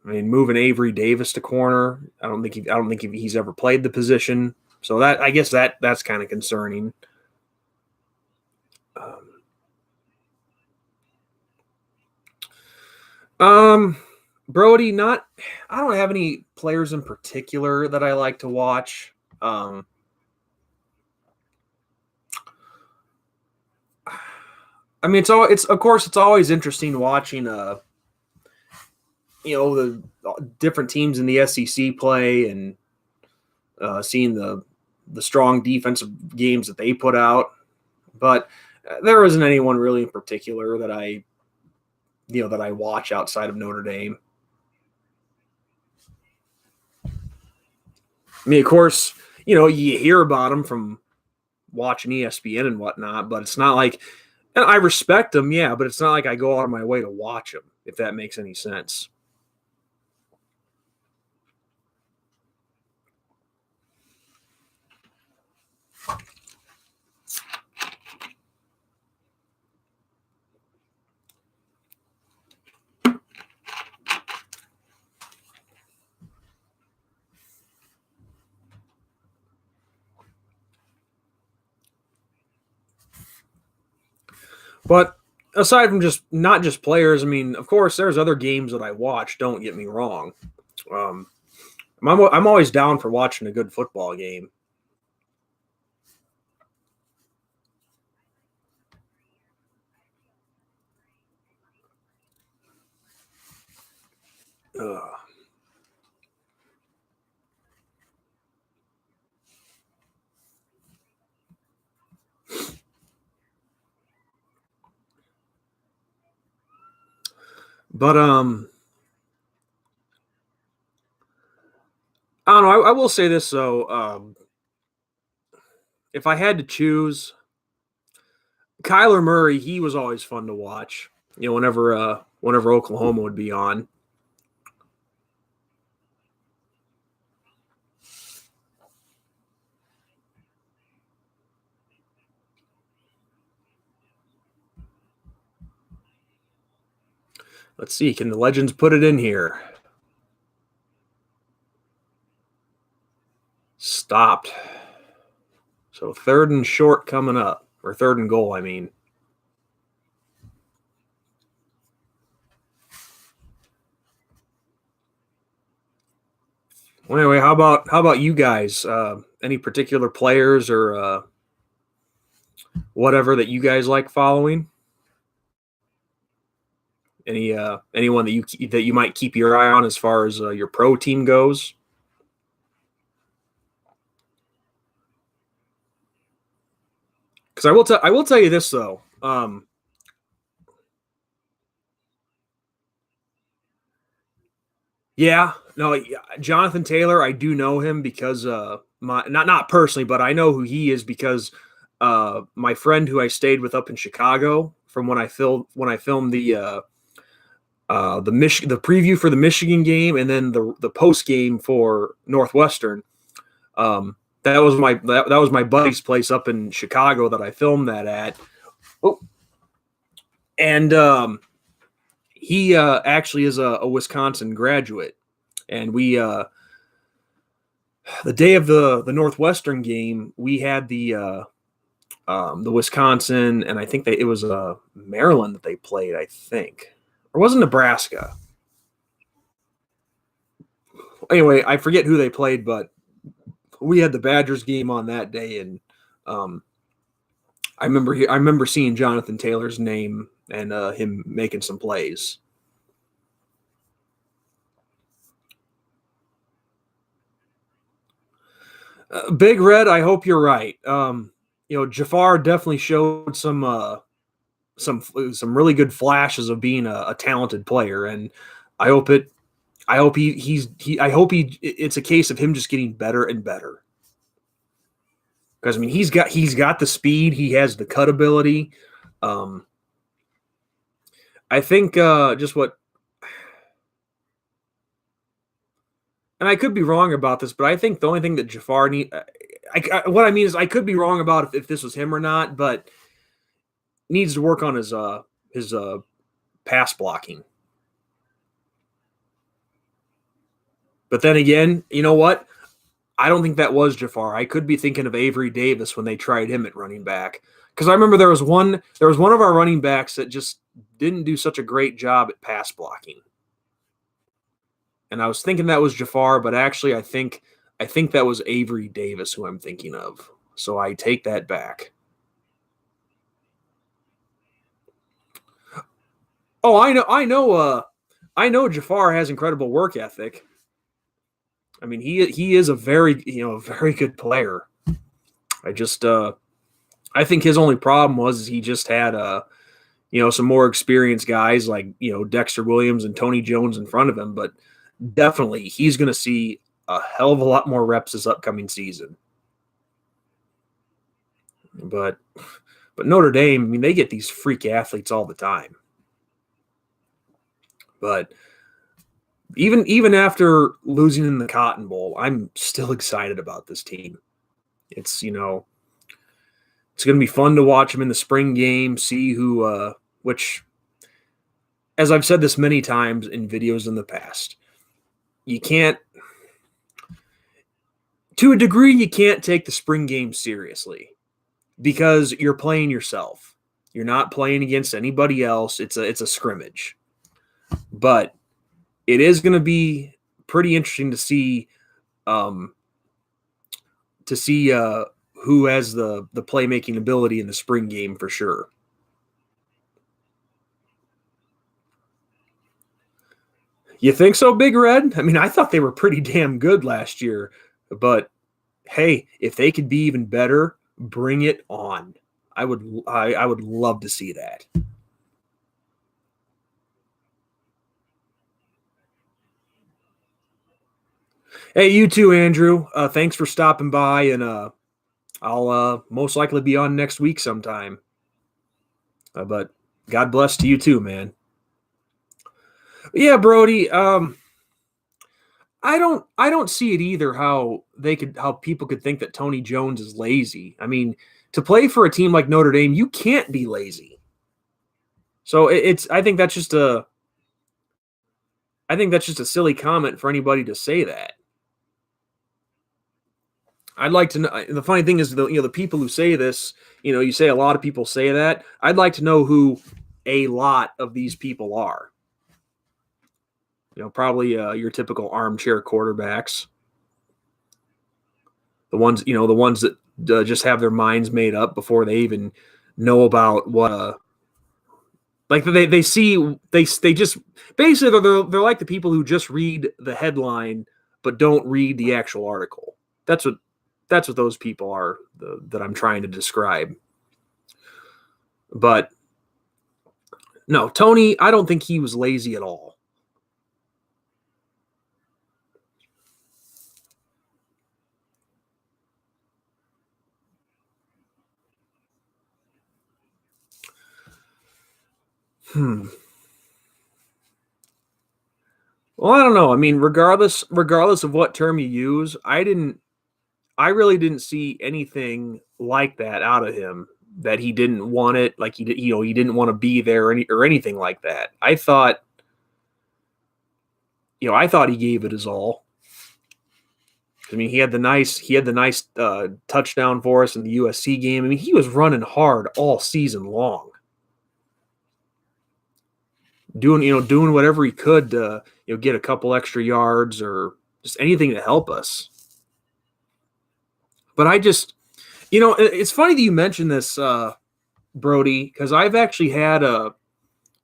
I mean, moving Avery Davis to corner, I don't think he's ever played the position, so that I guess that's kind of concerning. Um, um, Brody, not. I don't have any players in particular that I like to watch. I mean, it's of course it's always interesting watching the different teams in the SEC play and seeing the strong defensive games that they put out. But there isn't anyone really in particular that I watch outside of Notre Dame. I mean, of course, you hear about them from watching ESPN and whatnot, but it's not like, and I respect them, yeah, but it's not like I go out of my way to watch them, if that makes any sense. But aside from just not just players, I mean, of course, there's other games that I watch. Don't get me wrong. Um, I'm always down for watching a good football game. Uh, but I don't know. I will say this though. If I had to choose, Kyler Murray, he was always fun to watch. You know, whenever Oklahoma would be on. Let's see. Can the legends put it in here? Stopped. So 3rd and short coming up, or 3rd and goal, I mean. Well, anyway, how about you guys? Any particular players or whatever that you guys like following? Anyone that you might keep your eye on as far as your pro team goes? Because I will tell you this though. Yeah, no, Jonathan Taylor, I do know him because my not personally, but I know who he is because my friend who I stayed with up in Chicago from when I filmed the preview for the Michigan game and then the post game for Northwestern. That was my buddy's place up in Chicago that I filmed that at. Oh, and he actually is a Wisconsin graduate, and we the day of the Northwestern game we had the Wisconsin, and I think it was Maryland that they played, I think, or was it Nebraska? Anyway, I forget who they played, but we had the Badgers game on that day, and um, I remember seeing Jonathan Taylor's name and him making some plays. Big Red, I hope you're right. Jafar definitely showed some really good flashes of being a talented player, and I hope it. I hope I hope it's a case of him just getting better and better. Because I mean, he's got the speed, he has the cut ability. Um, I think just what, and I could be wrong about this, but I think the only thing that Jafar what I mean is I could be wrong about if this was him or not, but needs to work on his pass blocking. But then again, you know what? I don't think that was Jafar. I could be thinking of Avery Davis when they tried him at running back. Because I remember there was one of our running backs that just didn't do such a great job at pass blocking. And I was thinking that was Jafar, but actually I think that was Avery Davis who I'm thinking of. So I take that back. Oh, I know Jafar has incredible work ethic. I mean, he is a very good player. I just I think his only problem was he just had some more experienced guys like Dexter Williams and Tony Jones in front of him, but definitely he's going to see a hell of a lot more reps this upcoming season. But Notre Dame, I mean, they get these freak athletes all the time. But even after losing in the Cotton Bowl, I'm still excited about this team. It's going to be fun to watch them in the spring game, see which, as I've said this many times in videos in the past, you can't, to a degree, you can't take the spring game seriously because you're playing yourself. You're not playing against anybody else. It's a scrimmage. But it is going to be pretty interesting to see who has the playmaking ability in the spring game for sure. You think so, Big Red? I mean, I thought they were pretty damn good last year, but hey, if they could be even better, bring it on. I would love to see that. Hey, you too, Andrew. Thanks for stopping by, and I'll most likely be on next week sometime. But God bless to you too, man. Yeah, Brody. I don't see it either. How people could think that Tony Jones is lazy. I mean, to play for a team like Notre Dame, you can't be lazy. So I think that's just a silly comment for anybody to say that. I'd like to know. The funny thing is, the people who say this, you say a lot of people say that. I'd like to know who a lot of these people are. Probably your typical armchair quarterbacks. The ones that just have their minds made up before they even know about what like they just basically they're like the people who just read the headline but don't read the actual article. That's what those people are that I'm trying to describe. But no, Tony, I don't think he was lazy at all. Well, I don't know. I mean, regardless of what term you use, I really didn't see anything like that out of him, that he didn't want it, like he didn't want to be there or anything like that. I thought he gave it his all. I mean, he had the nice touchdown for us in the USC game. I mean, he was running hard all season long, doing whatever he could to get a couple extra yards or just anything to help us. But I just, it's funny that you mentioned this, Brody, because I've actually had and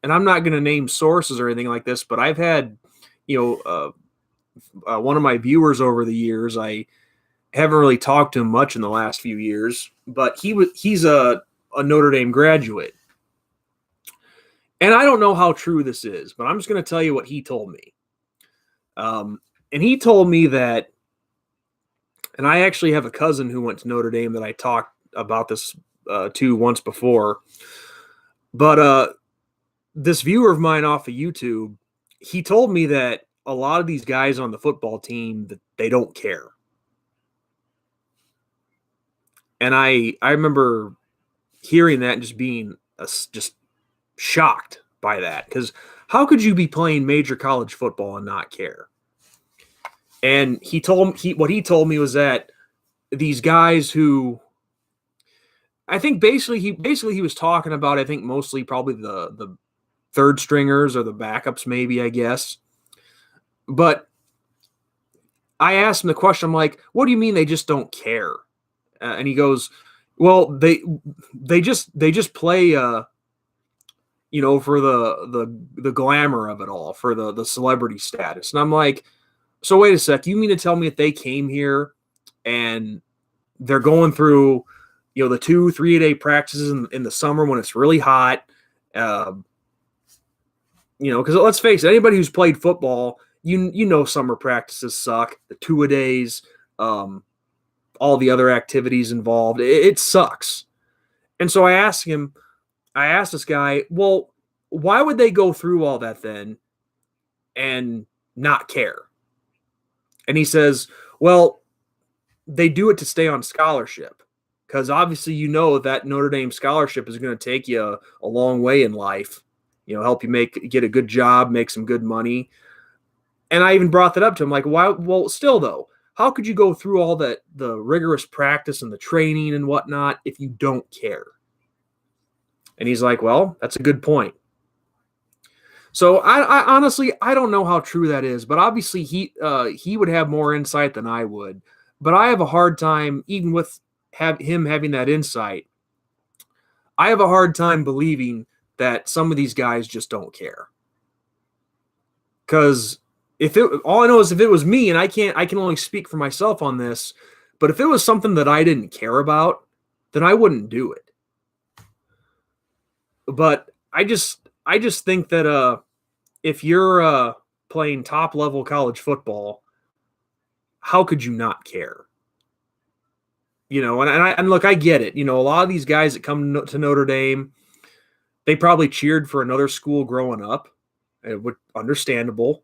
I'm not going to name sources or anything like this, but I've had, one of my viewers over the years. I haven't really talked to him much in the last few years, but he's a Notre Dame graduate. And I don't know how true this is, but I'm just going to tell you what he told me. And he told me that, and I actually have a cousin who went to Notre Dame that I talked about this to once before. But this viewer of mine off of YouTube, he told me that a lot of these guys on the football team, that they don't care. And I remember hearing that and just being just shocked by that, because how could you be playing major college football and not care? And what he told me was that these guys who, I think basically he was talking about, I think mostly probably the third stringers or the backups, maybe, I guess. But I asked him the question, I'm like, what do you mean they just don't care? And he goes, well, they just play for the glamour of it all, for the celebrity status. And I'm like, so wait a sec, you mean to tell me that they came here and they're going through, the 2-3 day practices in the summer when it's really hot, because let's face it, anybody who's played football, summer practices suck, the 2-a-days, all the other activities involved, it sucks. And so I asked this guy, well, why would they go through all that then and not care? And he says, well, they do it to stay on scholarship, because obviously that Notre Dame scholarship is going to take you a long way in life, help you get a good job, make some good money. And I even brought that up to him, like, why? Well, still though, how could you go through all that, the rigorous practice and the training and whatnot, if you don't care? And he's like, well, that's a good point. So I honestly, I don't know how true that is, but obviously he would have more insight than I would. But I have a hard time, even with him having that insight, I have a hard time believing that some of these guys just don't care. Because all I know is if it was me, and I can only speak for myself on this, but if it was something that I didn't care about, then I wouldn't do it. But I just think that if you're playing top level college football, how could you not care? And look, I get it. A lot of these guys that come to Notre Dame, they probably cheered for another school growing up. Understandable.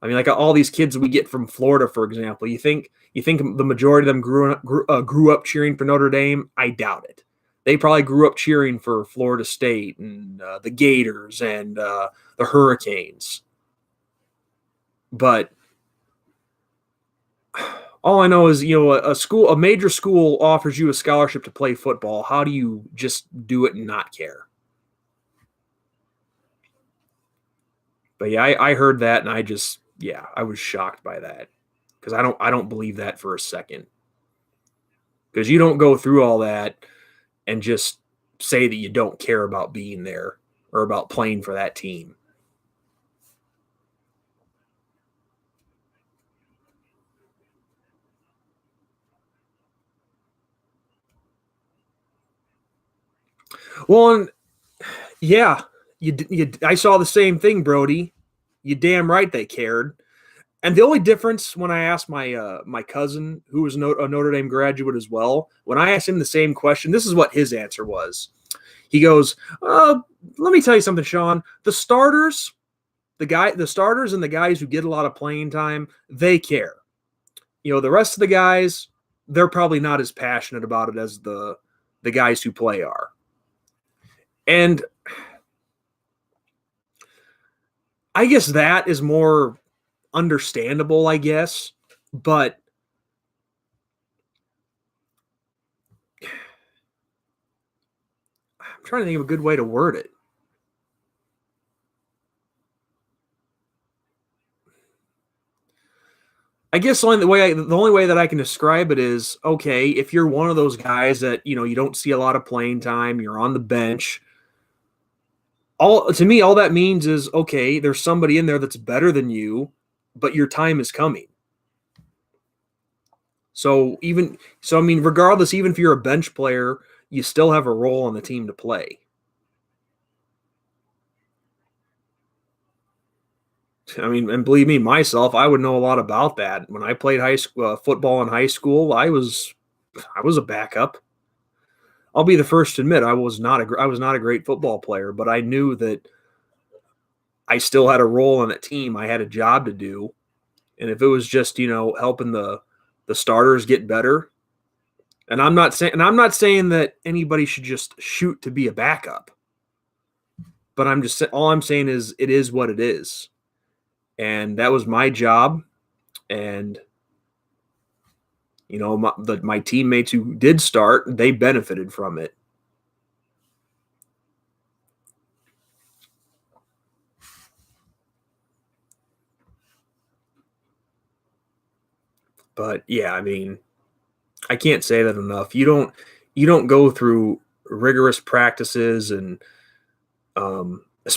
I mean, like all these kids we get from Florida, for example. You think the majority of them grew up cheering for Notre Dame? I doubt it. They probably grew up cheering for Florida State and the Gators and the Hurricanes. But all I know is, a major school offers you a scholarship to play football. How do you just do it and not care? But yeah, I heard that, and I was shocked by that because I don't believe that for a second. Because you don't go through all that and just say that you don't care about being there or about playing for that team. Well, and yeah, I saw the same thing, Brody. You damn right they cared. And the only difference when I asked my cousin, who was a Notre Dame graduate as well, when I asked him the same question, this is what his answer was. He goes, "Let me tell you something, Sean. The starters and the guys who get a lot of playing time, they care. The rest of the guys, they're probably not as passionate about it as the guys who play are." And I guess that is more understandable, I guess, but I'm trying to think of a good way to word it. I guess the only way that I can describe it is, okay, if you're one of those guys that, you don't see a lot of playing time, you're on the bench. All that means is, okay, there's somebody in there that's better than you, but your time is coming. So I mean, regardless, even if you're a bench player, you still have a role on the team to play. I mean, and believe me, myself, I would know a lot about that. When I played high school football in high school, I was a backup. I'll be the first to admit I was not a great football player, but I knew that I still had a role on that team. I had a job to do, and if it was just helping the starters get better, and I'm not saying that anybody should just shoot to be a backup, but all I'm saying is it is what it is, and that was my job, and my teammates who did start, they benefited from it. But yeah, I mean, I can't say that enough. You don't go through rigorous practices and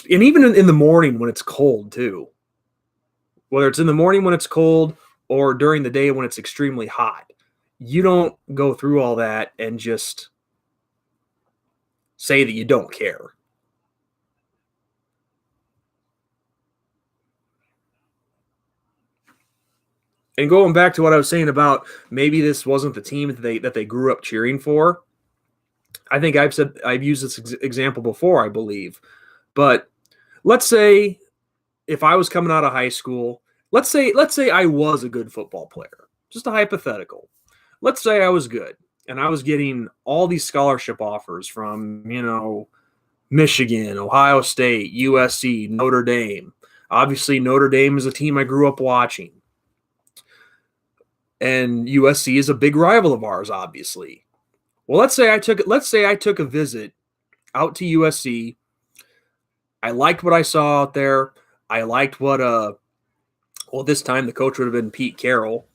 even in the morning when it's cold too. Whether it's in the morning when it's cold or during the day when it's extremely hot. You don't go through all that and just say that you don't care. And going back to what I was saying about maybe this wasn't the team that they grew up cheering for. I think I've used this example before, I believe. But let's say if I was coming out of high school, let's say I was a good football player. Just a hypothetical. Let's say I was good and I was getting all these scholarship offers from, Michigan, Ohio State, USC, Notre Dame. Obviously, Notre Dame is a team I grew up watching. And USC is a big rival of ours, obviously. Well, let's say I took a visit out to USC. I liked what I saw out there. I liked what this time the coach would have been Pete Carroll.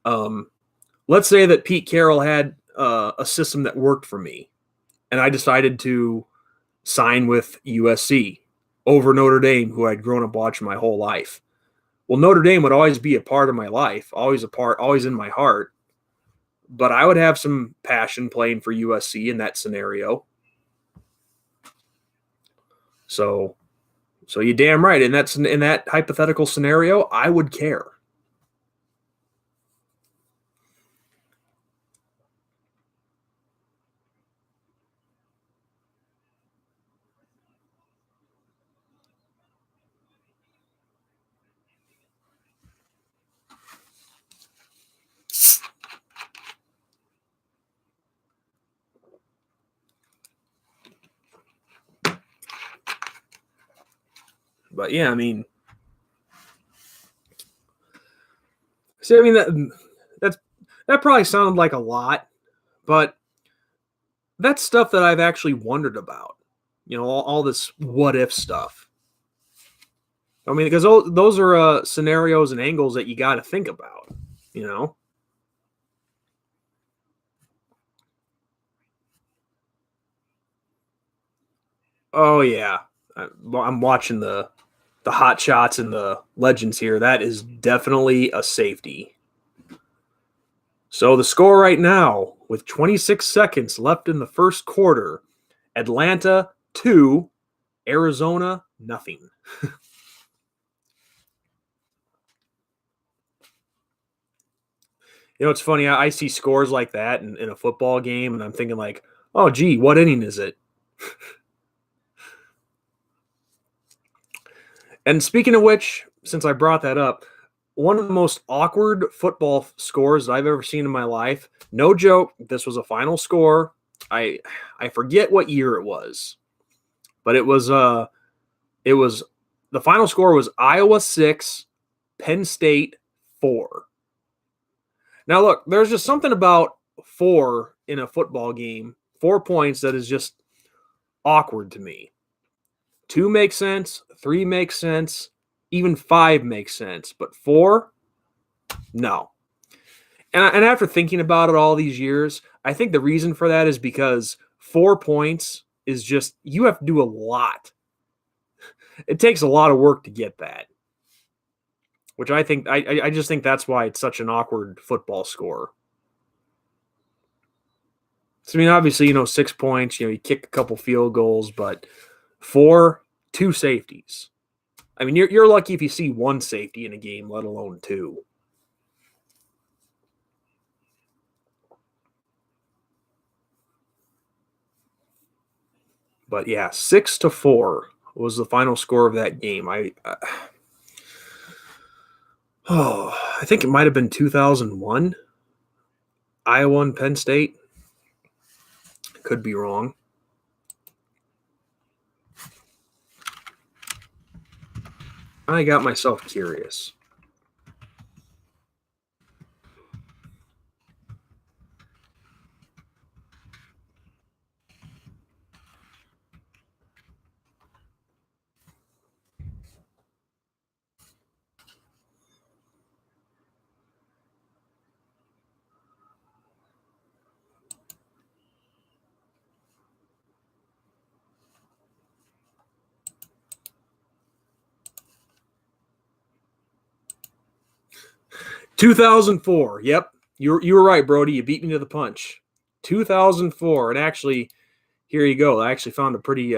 Let's say that Pete Carroll had a system that worked for me, and I decided to sign with USC over Notre Dame, who I'd grown up watching my whole life. Well, Notre Dame would always be a part of my life, always in my heart. But I would have some passion playing for USC in that scenario. So you're damn right. In that hypothetical scenario, I would care. But yeah, I mean, that probably sounded like a lot, but that's stuff that I've actually wondered about. All this what if stuff. I mean, because those are scenarios and angles that you got to think about. You know. Oh yeah, I'm watching the hot shots and the legends here. That is definitely a safety. So the score right now, with 26 seconds left in the first quarter, Atlanta 2, Arizona nothing. It's funny. I see scores like that in a football game, and I'm thinking like, oh, gee, what inning is it? And speaking of which, since I brought that up, one of the most awkward football scores I've ever seen in my life. No joke. This was a final score. I forget what year it was, but it was the final score was Iowa 6, Penn State 4. Now look, there's just something about 4 in a football game, 4 points, that is just awkward to me. 2 makes sense, 3 makes sense, even 5 makes sense, but 4, no. And after thinking about it all these years, I think the reason for that is because 4 points is just, you have to do a lot. It takes a lot of work to get that, which I just think that's why it's such an awkward football score. So, I mean, obviously, 6 points, you kick a couple field goals, but 4, 2 safeties. I mean, you're lucky if you see 1 safety in a game, let alone 2. But yeah, 6-4 was the final score of that game. I think it might have been 2001. Iowa and Penn State. Could be wrong. I got myself curious. $2,004. Yep. You were right, Brody. You beat me to the punch. 2004. And actually, here you go. I actually found a pretty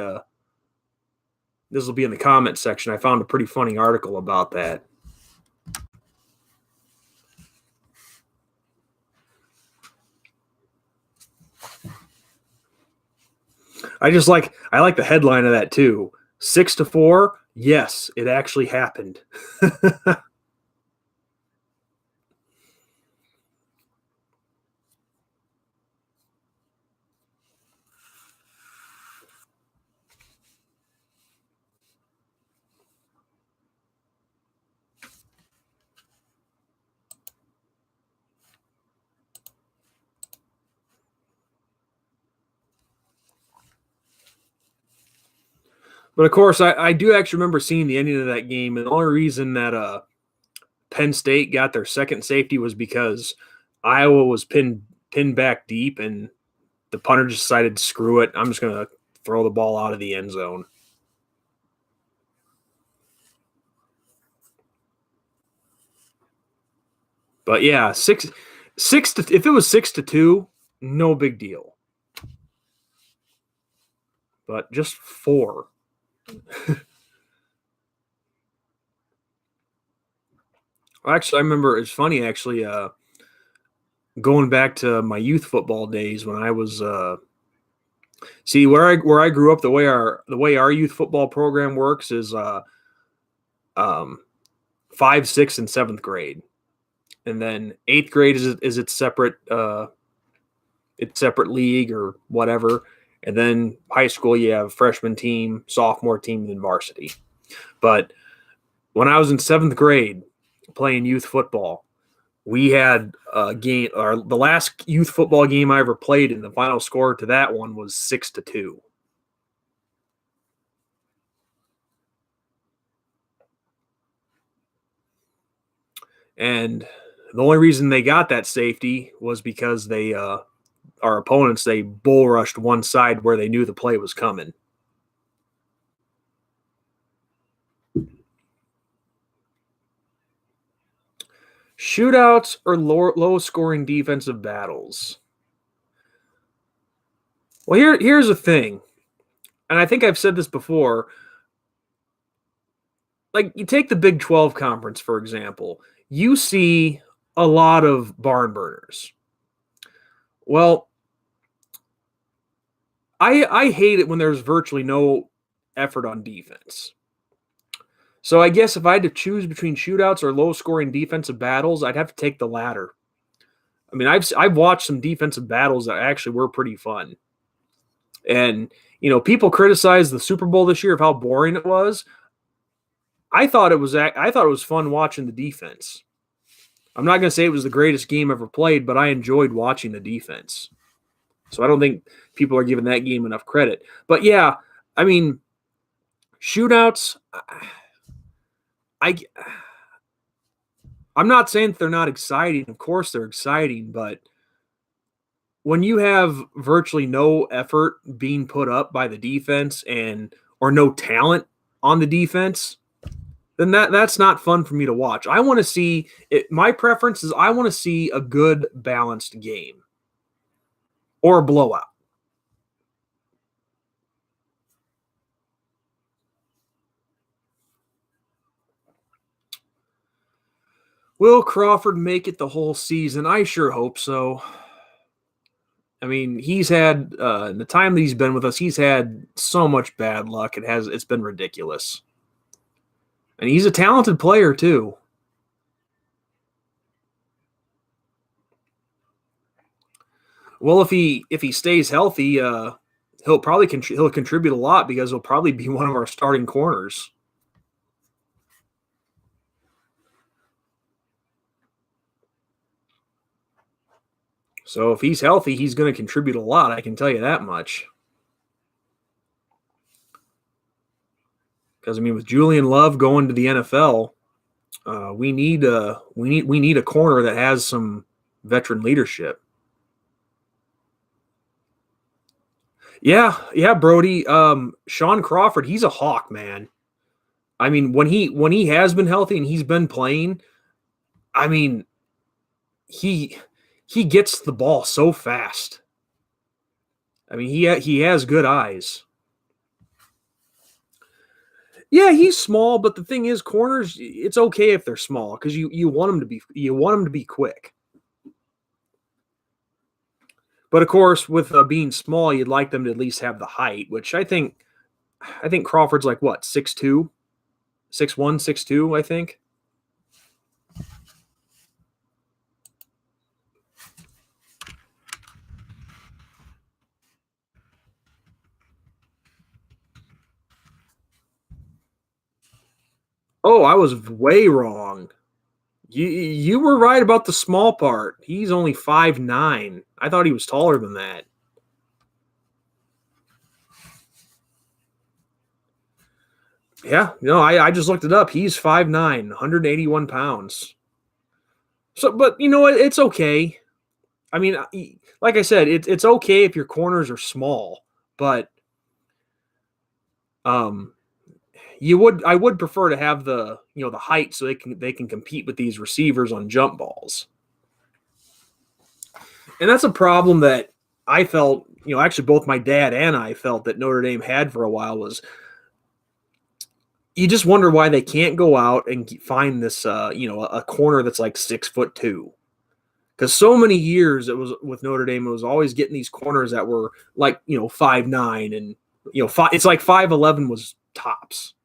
this will be in the comment section. I found a pretty funny article about that. I like the headline of that too. 6-4. Yes, it actually happened. But of course, I do actually remember seeing the ending of that game, and the only reason that Penn State got their second safety was because Iowa was pinned back deep, and the punter just decided to screw it. I'm just going to throw the ball out of the end zone. But yeah, if it was 6-2, no big deal. But just 4. Actually, I remember it's funny. Actually, going back to my youth football days when I was see where I grew up, the way our youth football program works is 5th, 6th, and 7th grade, and then 8th grade is its separate league or whatever, and then high school you have freshman team, sophomore team, and then varsity. But when I was in 7th grade playing youth football, we had a game, or the last youth football game I ever played, and the final score to that one was 6-2. And the only reason they got that safety was because our opponents, they bull rushed one side where they knew the play was coming. Shootouts or low-scoring defensive battles? Well, here's the thing, and I think I've said this before. Like, you take the Big 12 conference, for example. You see a lot of barn burners. Well, I hate it when there's virtually no effort on defense. So I guess if I had to choose between shootouts or low-scoring defensive battles, I'd have to take the latter. I mean, I've watched some defensive battles that actually were pretty fun. And, people criticize the Super Bowl this year of how boring it was. I thought it was fun watching the defense. I'm not going to say it was the greatest game ever played, but I enjoyed watching the defense. So I don't think people are giving that game enough credit. But yeah, I mean, shootouts, I'm not saying that they're not exciting. Of course they're exciting, but when you have virtually no effort being put up by the defense or no talent on the defense, then that's not fun for me to watch. I want to see it. My preference is I want to see a good balanced game or a blowout. Will Crawford make it the whole season? I sure hope so. I mean, he's had in the time that he's been with us, he's had so much bad luck. It's been ridiculous. And he's a talented player too. Well, if he stays healthy, he'll probably he'll contribute a lot because he'll probably be one of our starting corners. So if he's healthy, he's going to contribute a lot. I can tell you that much. Because I mean, with Julian Love going to the NFL, we need a corner that has some veteran leadership. Yeah, Brody. Sean Crawford, he's a hawk, man. I mean, when he has been healthy and he's been playing, I mean, he gets the ball so fast. I mean, he has good eyes. Yeah, he's small, but the thing is, corners, it's okay if they're small because you want them to be quick. But of course, with being small, you'd like them to at least have the height, which I think Crawford's like what, 6'2", 6'1", 6'2", I think. Oh, I was way wrong. You were right about the small part. He's only 5'9". I thought he was taller than that. Yeah, no, I just looked it up. He's 5'9", 181 pounds. So, but you know what? It's okay. I mean, like I said, it's okay if your corners are small, but um, I would prefer to have the height so they can compete with these receivers on jump balls. And that's a problem that I felt, actually both my dad and I felt that Notre Dame had for a while was you just wonder why they can't go out and find this, a corner that's like 6'2". Because so many years it was with Notre Dame, it was always getting these corners that were like 5'9" and it's like 5'11" was tops.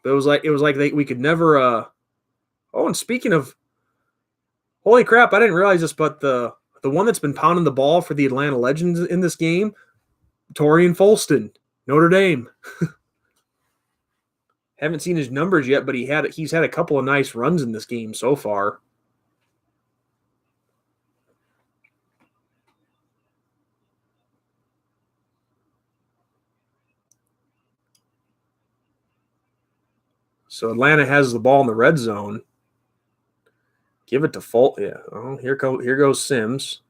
But it was like we could never. Oh, and speaking of, holy crap! I didn't realize this, but the one that's been pounding the ball for the Atlanta Legends in this game, Torian Folston, Notre Dame. Haven't seen his numbers yet, but he's had a couple of nice runs in this game so far. So Atlanta has the ball in the red zone. Give it to Folt. Yeah. Oh, here goes Sims.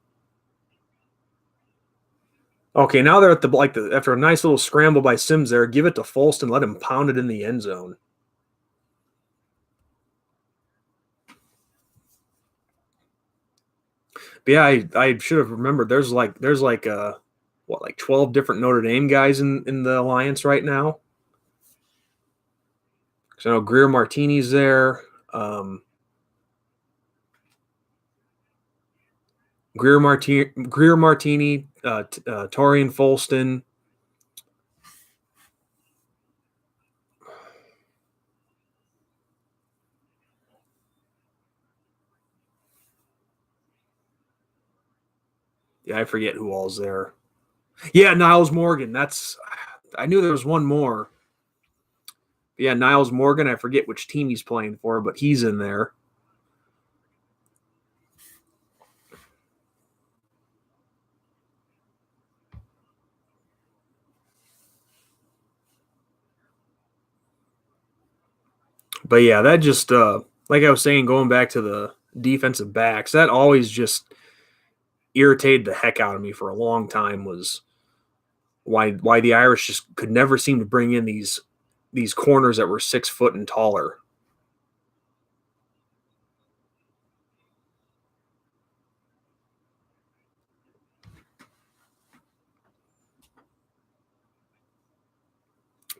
Okay, now they're at after a nice little scramble by Sims there. Give it to Folston. Let him pound it in the end zone. But yeah, I should have remembered. There's like 12 different Notre Dame guys in the alliance right now. So I know Greer Martini's there. Greer Martini, Torian Folston. Yeah, I forget who all's there. Yeah, Niles Morgan. I knew there was one more. Yeah, Niles Morgan. I forget which team he's playing for, but he's in there. But yeah, that just like I was saying, going back to the defensive backs, that always just irritated the heck out of me for a long time was why the Irish just could never seem to bring in these corners that were 6 foot and taller.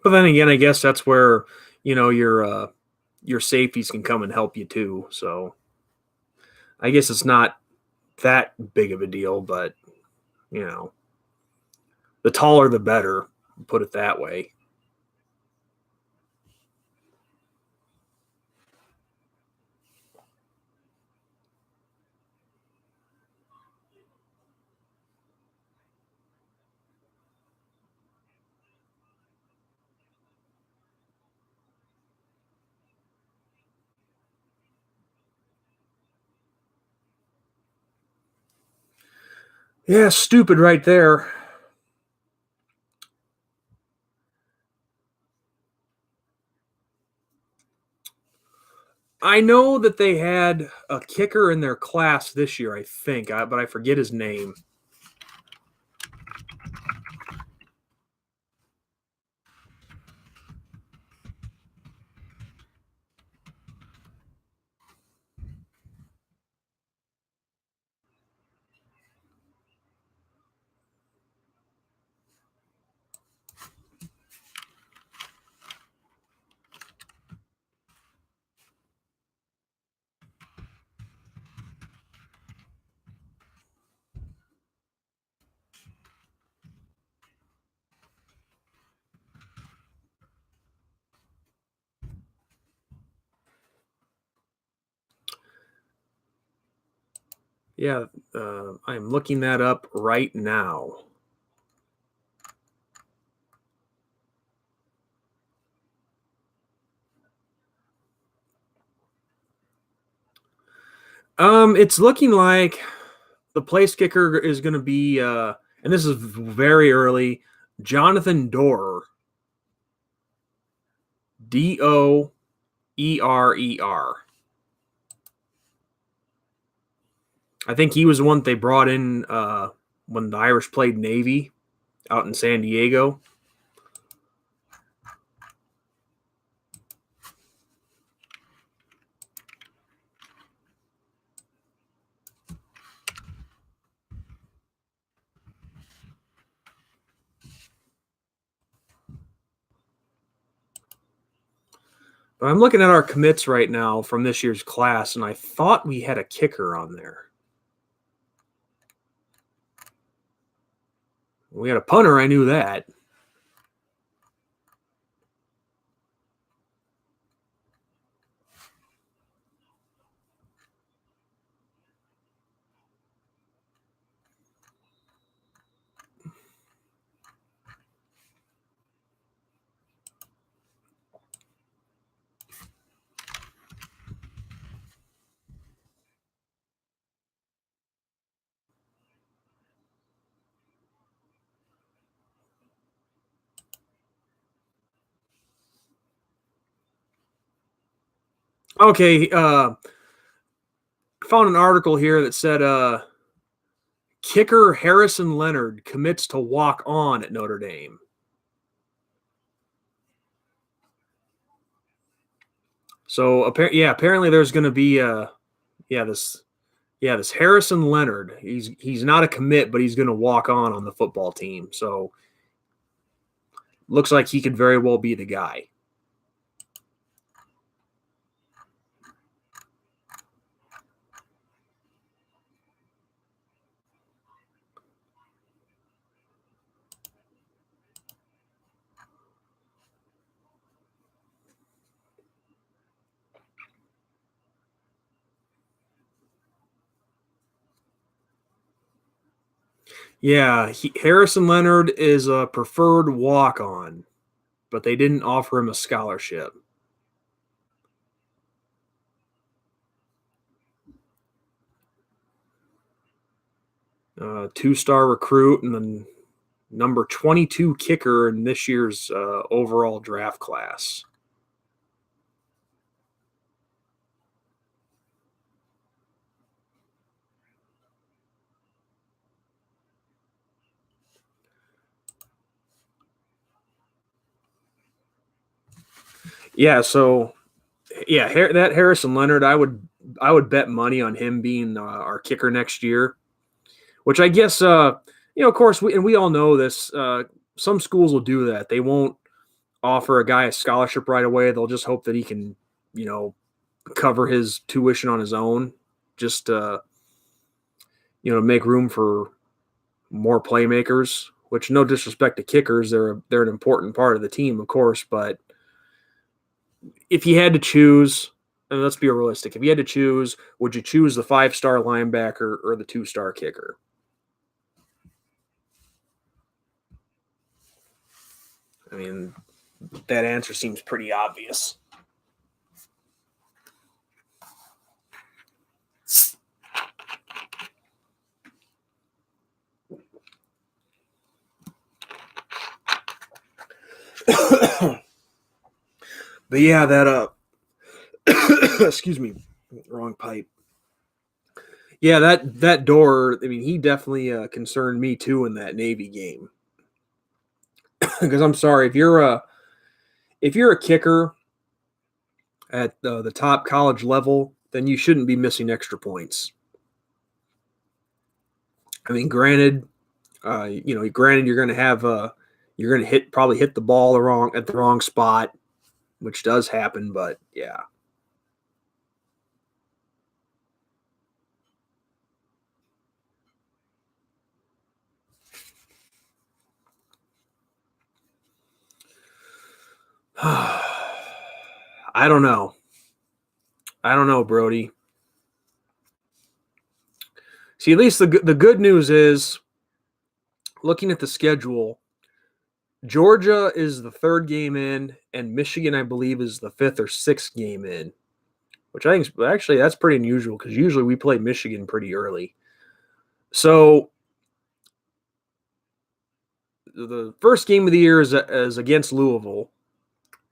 But then again, I guess that's where your safeties can come and help you too. So I guess it's not that big of a deal, but the taller the better, put it that way. Yeah, stupid right there. I know that they had a kicker in their class this year, I think, but I forget his name. Yeah, I'm looking that up right now. It's looking like the place kicker is going to be, and this is very early, Jonathan Doerer. Doerer. I think he was the one that they brought in when the Irish played Navy out in San Diego. But I'm looking at our commits right now from this year's class, and I thought we had a kicker on there. We had a punter, I knew that. Okay, found an article here that said kicker Harrison Leonard commits to walk on at Notre Dame. So apparently there's going to be this Harrison Leonard. He's not a commit, but he's going to walk on the football team. So looks like he could very well be the guy. Yeah, Harrison Leonard is a preferred walk-on, but they didn't offer him a scholarship. Two-star recruit and then number 22 kicker in this year's overall draft class. Yeah, so that Harrison Leonard, I would bet money on him being our kicker next year, which I guess of course we all know this. Some schools will do that. They won't offer a guy a scholarship right away. They'll just hope that he can cover his tuition on his own, just make room for more playmakers. Which, no disrespect to kickers, they're an important part of the team, of course, but if you had to choose, and let's be realistic, if you had to choose, would you choose the 5-star linebacker or the 2-star kicker? I mean, that answer seems pretty obvious. But yeah, that excuse me, wrong pipe. Yeah, that door. I mean, he definitely concerned me too in that Navy game. Because I'm sorry, if you're a kicker at the top college level, then you shouldn't be missing extra points. I mean, granted, you're going to have you're going to probably hit the ball at the wrong spot, which does happen. But yeah. I don't know. Brody. See, at least the good news is, looking at the schedule, Georgia is the 3rd game in, and Michigan, I believe, is the 5th or 6th game in, which I think actually that's pretty unusual because usually we play Michigan pretty early. So the first game of the year is against Louisville.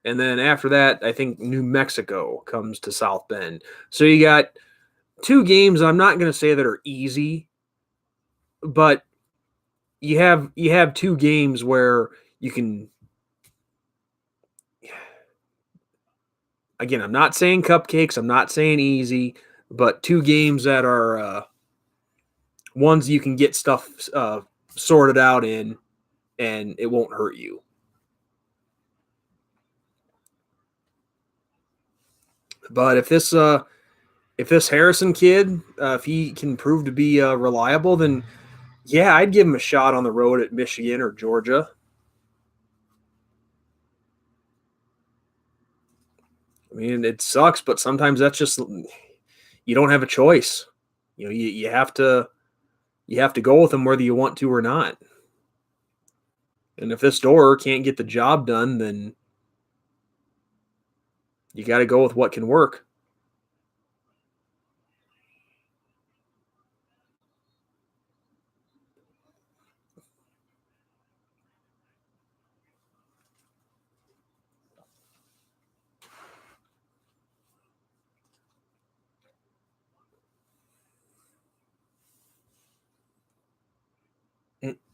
And then after that, I think New Mexico comes to South Bend. So you got 2 games I'm not going to say that are easy, but you have 2 games where you can. Again, I'm not saying cupcakes, I'm not saying easy, but 2 games that are ones you can get stuff sorted out in, and it won't hurt you. But if this Harrison kid, if he can prove to be reliable, then yeah, I'd give him a shot on the road at Michigan or Georgia. I mean, it sucks, but sometimes that's just you don't have a choice. You know, you have to go with them whether you want to or not. And if this door can't get the job done, then you got to go with what can work.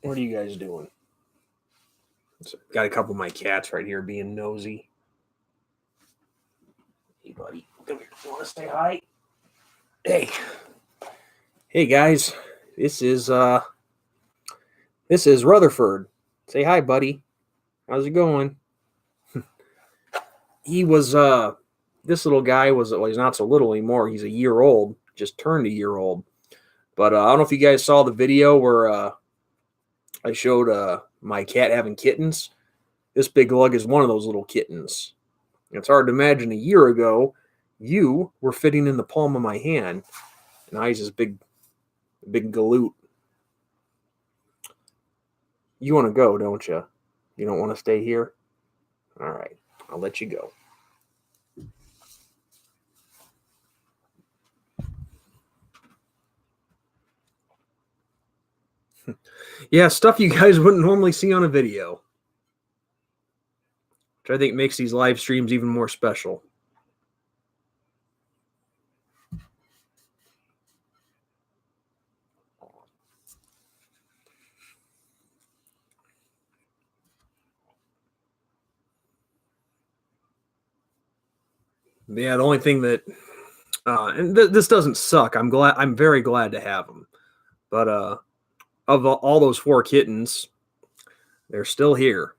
What are you guys doing? Got a couple of my cats right here being nosy. Hey, buddy. Come here. You want to say hi? Hey. Hey, guys. This is Rutherford. Say hi, buddy. How's it going? He was this little guy was, well, he's not so little anymore. He's a year old. Just turned a year old. But I don't know if you guys saw the video where I showed my cat having kittens. This big lug is one of those little kittens. It's hard to imagine a year ago you were fitting in the palm of my hand. And now he's this big galoot. You want to go, don't you? You don't want to stay here? All right. I'll let you go. Yeah, stuff you guys wouldn't normally see on a video, which I think makes these live streams even more special. Yeah, the only thing that and this doesn't suck. I'm very glad to have them. But of all those 4 kittens, they're still here.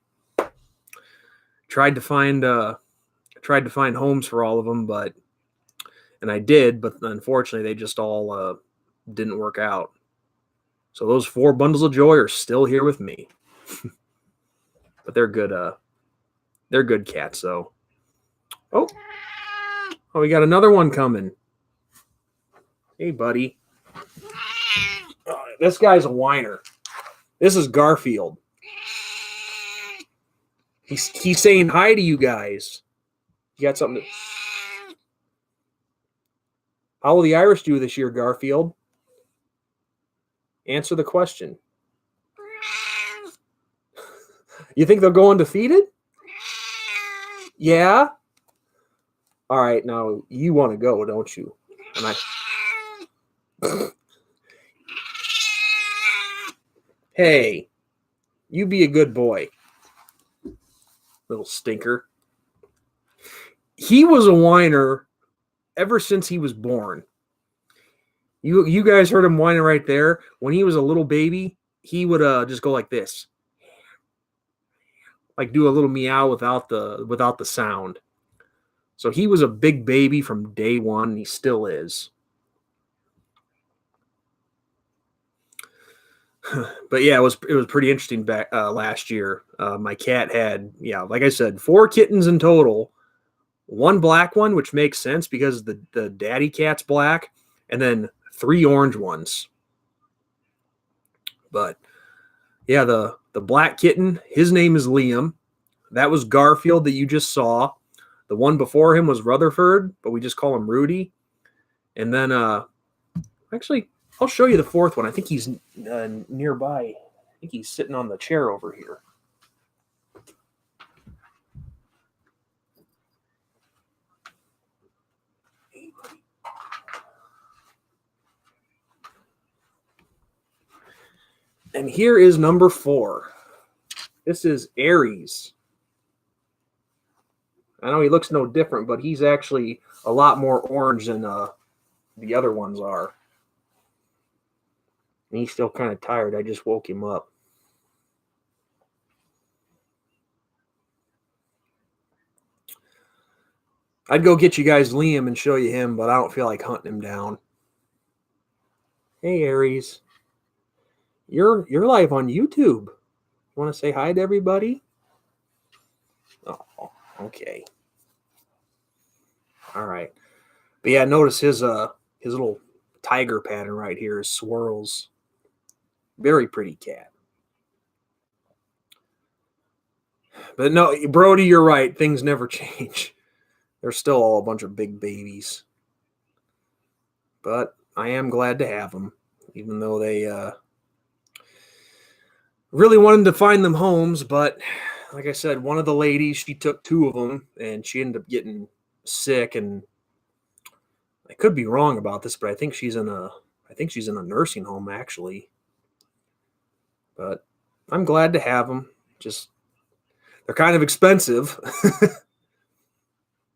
Tried to find homes for all of them, and I did, but unfortunately they just all didn't work out. So those 4 bundles of joy are still here with me. But they're good cats though. Oh, we got another one coming. Hey, buddy. This guy's a whiner. This is Garfield. He's saying hi to you guys. You got something to... How will the Irish do this year, Garfield? Answer the question. You think they'll go undefeated? Yeah? All right, now you want to go, don't you? And Hey, you be a good boy. Little stinker. He was a whiner ever since he was born. You guys heard him whining right there. When he was a little baby, he would just go like this. Like do a little meow without the sound. So he was a big baby from day one, and he still is. But yeah, it was pretty interesting back last year. My cat had, like I said, 4 kittens in total. 1 black one, which makes sense because the daddy cat's black, and then 3 orange ones. But yeah, the black kitten, his name is Liam. That was Garfield that you just saw. The one before him was Rutherford, but we just call him Rudy. And then actually, I'll show you the 4th one. I think he's nearby. I think he's sitting on the chair over here. And here is number 4. This is Aries. I know he looks no different, but he's actually a lot more orange than the other ones are. And he's still kind of tired. I just woke him up. I'd go get you guys Liam and show you him, but I don't feel like hunting him down. Hey, Aries. You're live on YouTube. You want to say hi to everybody? Oh, okay. All right. But yeah, notice his little tiger pattern right here is swirls. Very pretty cat. But no, Brody, you're right. Things never change. They're still all a bunch of big babies. But I am glad to have them, even though they really wanted to find them homes. But like I said, one of the ladies, she took 2 of them, and she ended up getting sick. And I could be wrong about this, but I think she's in a nursing home actually. But I'm glad to have them. Just they're kind of expensive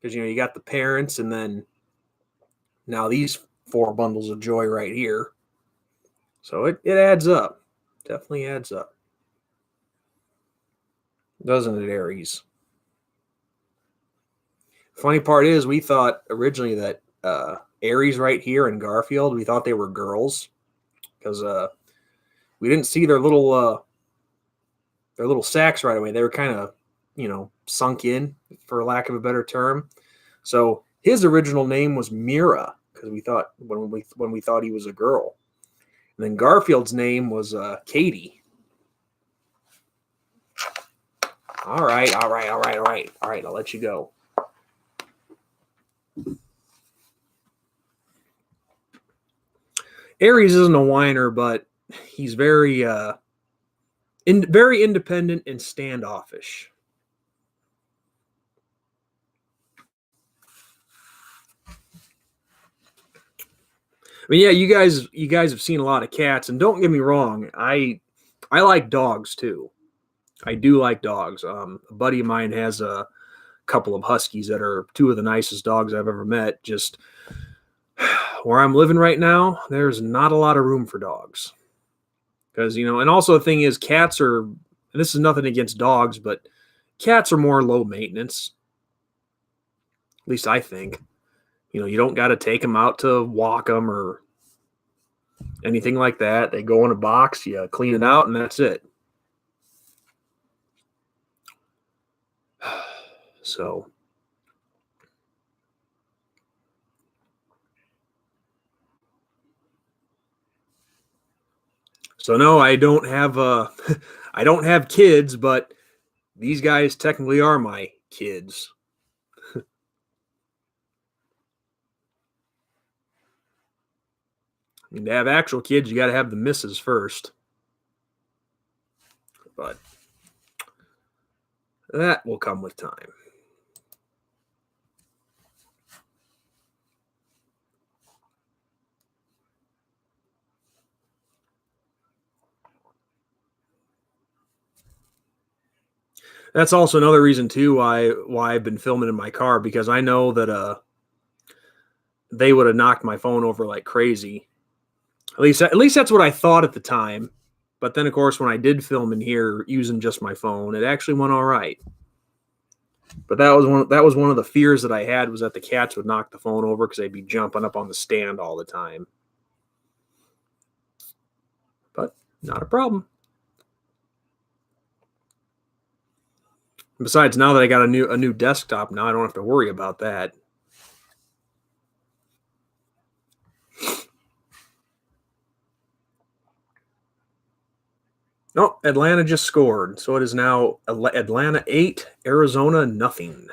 because you got the parents, and then now these 4 bundles of joy right here. So it adds up. Definitely adds up. Doesn't it, Aries? Funny part is we thought originally that Aries right here and Garfield, we thought they were girls because we didn't see their little sacks right away. They were kind of, sunk in, for lack of a better term. So his original name was Mira because we thought when we thought he was a girl. And then Garfield's name was Katie. All right. I'll let you go. Aries isn't a whiner, but he's very very independent and standoffish. I mean, yeah, you guys have seen a lot of cats, and don't get me wrong, I like dogs too. I do like dogs. A buddy of mine has a couple of huskies that are 2 of the nicest dogs I've ever met. Just where I'm living right now, there's not a lot of room for dogs. Because, and also the thing is, cats are, and this is nothing against dogs, but cats are more low maintenance. At least I think. You don't got to take them out to walk them or anything like that. They go in a box, you clean it out, and that's it. So no, I don't have I don't have kids, but these guys technically are my kids. I mean, to have actual kids, you got to have the missus first. But that will come with time. That's also another reason too why I've been filming in my car, because I know that they would have knocked my phone over like crazy. At least that's what I thought at the time. But then of course when I did film in here using just my phone, it actually went all right. But that was one of the fears that I had, was that the cats would knock the phone over because they'd be jumping up on the stand all the time. But not a problem. Besides, now that I got a new desktop, now I don't have to worry about that. No, Atlanta just scored, so it is now Atlanta 8, Arizona nothing.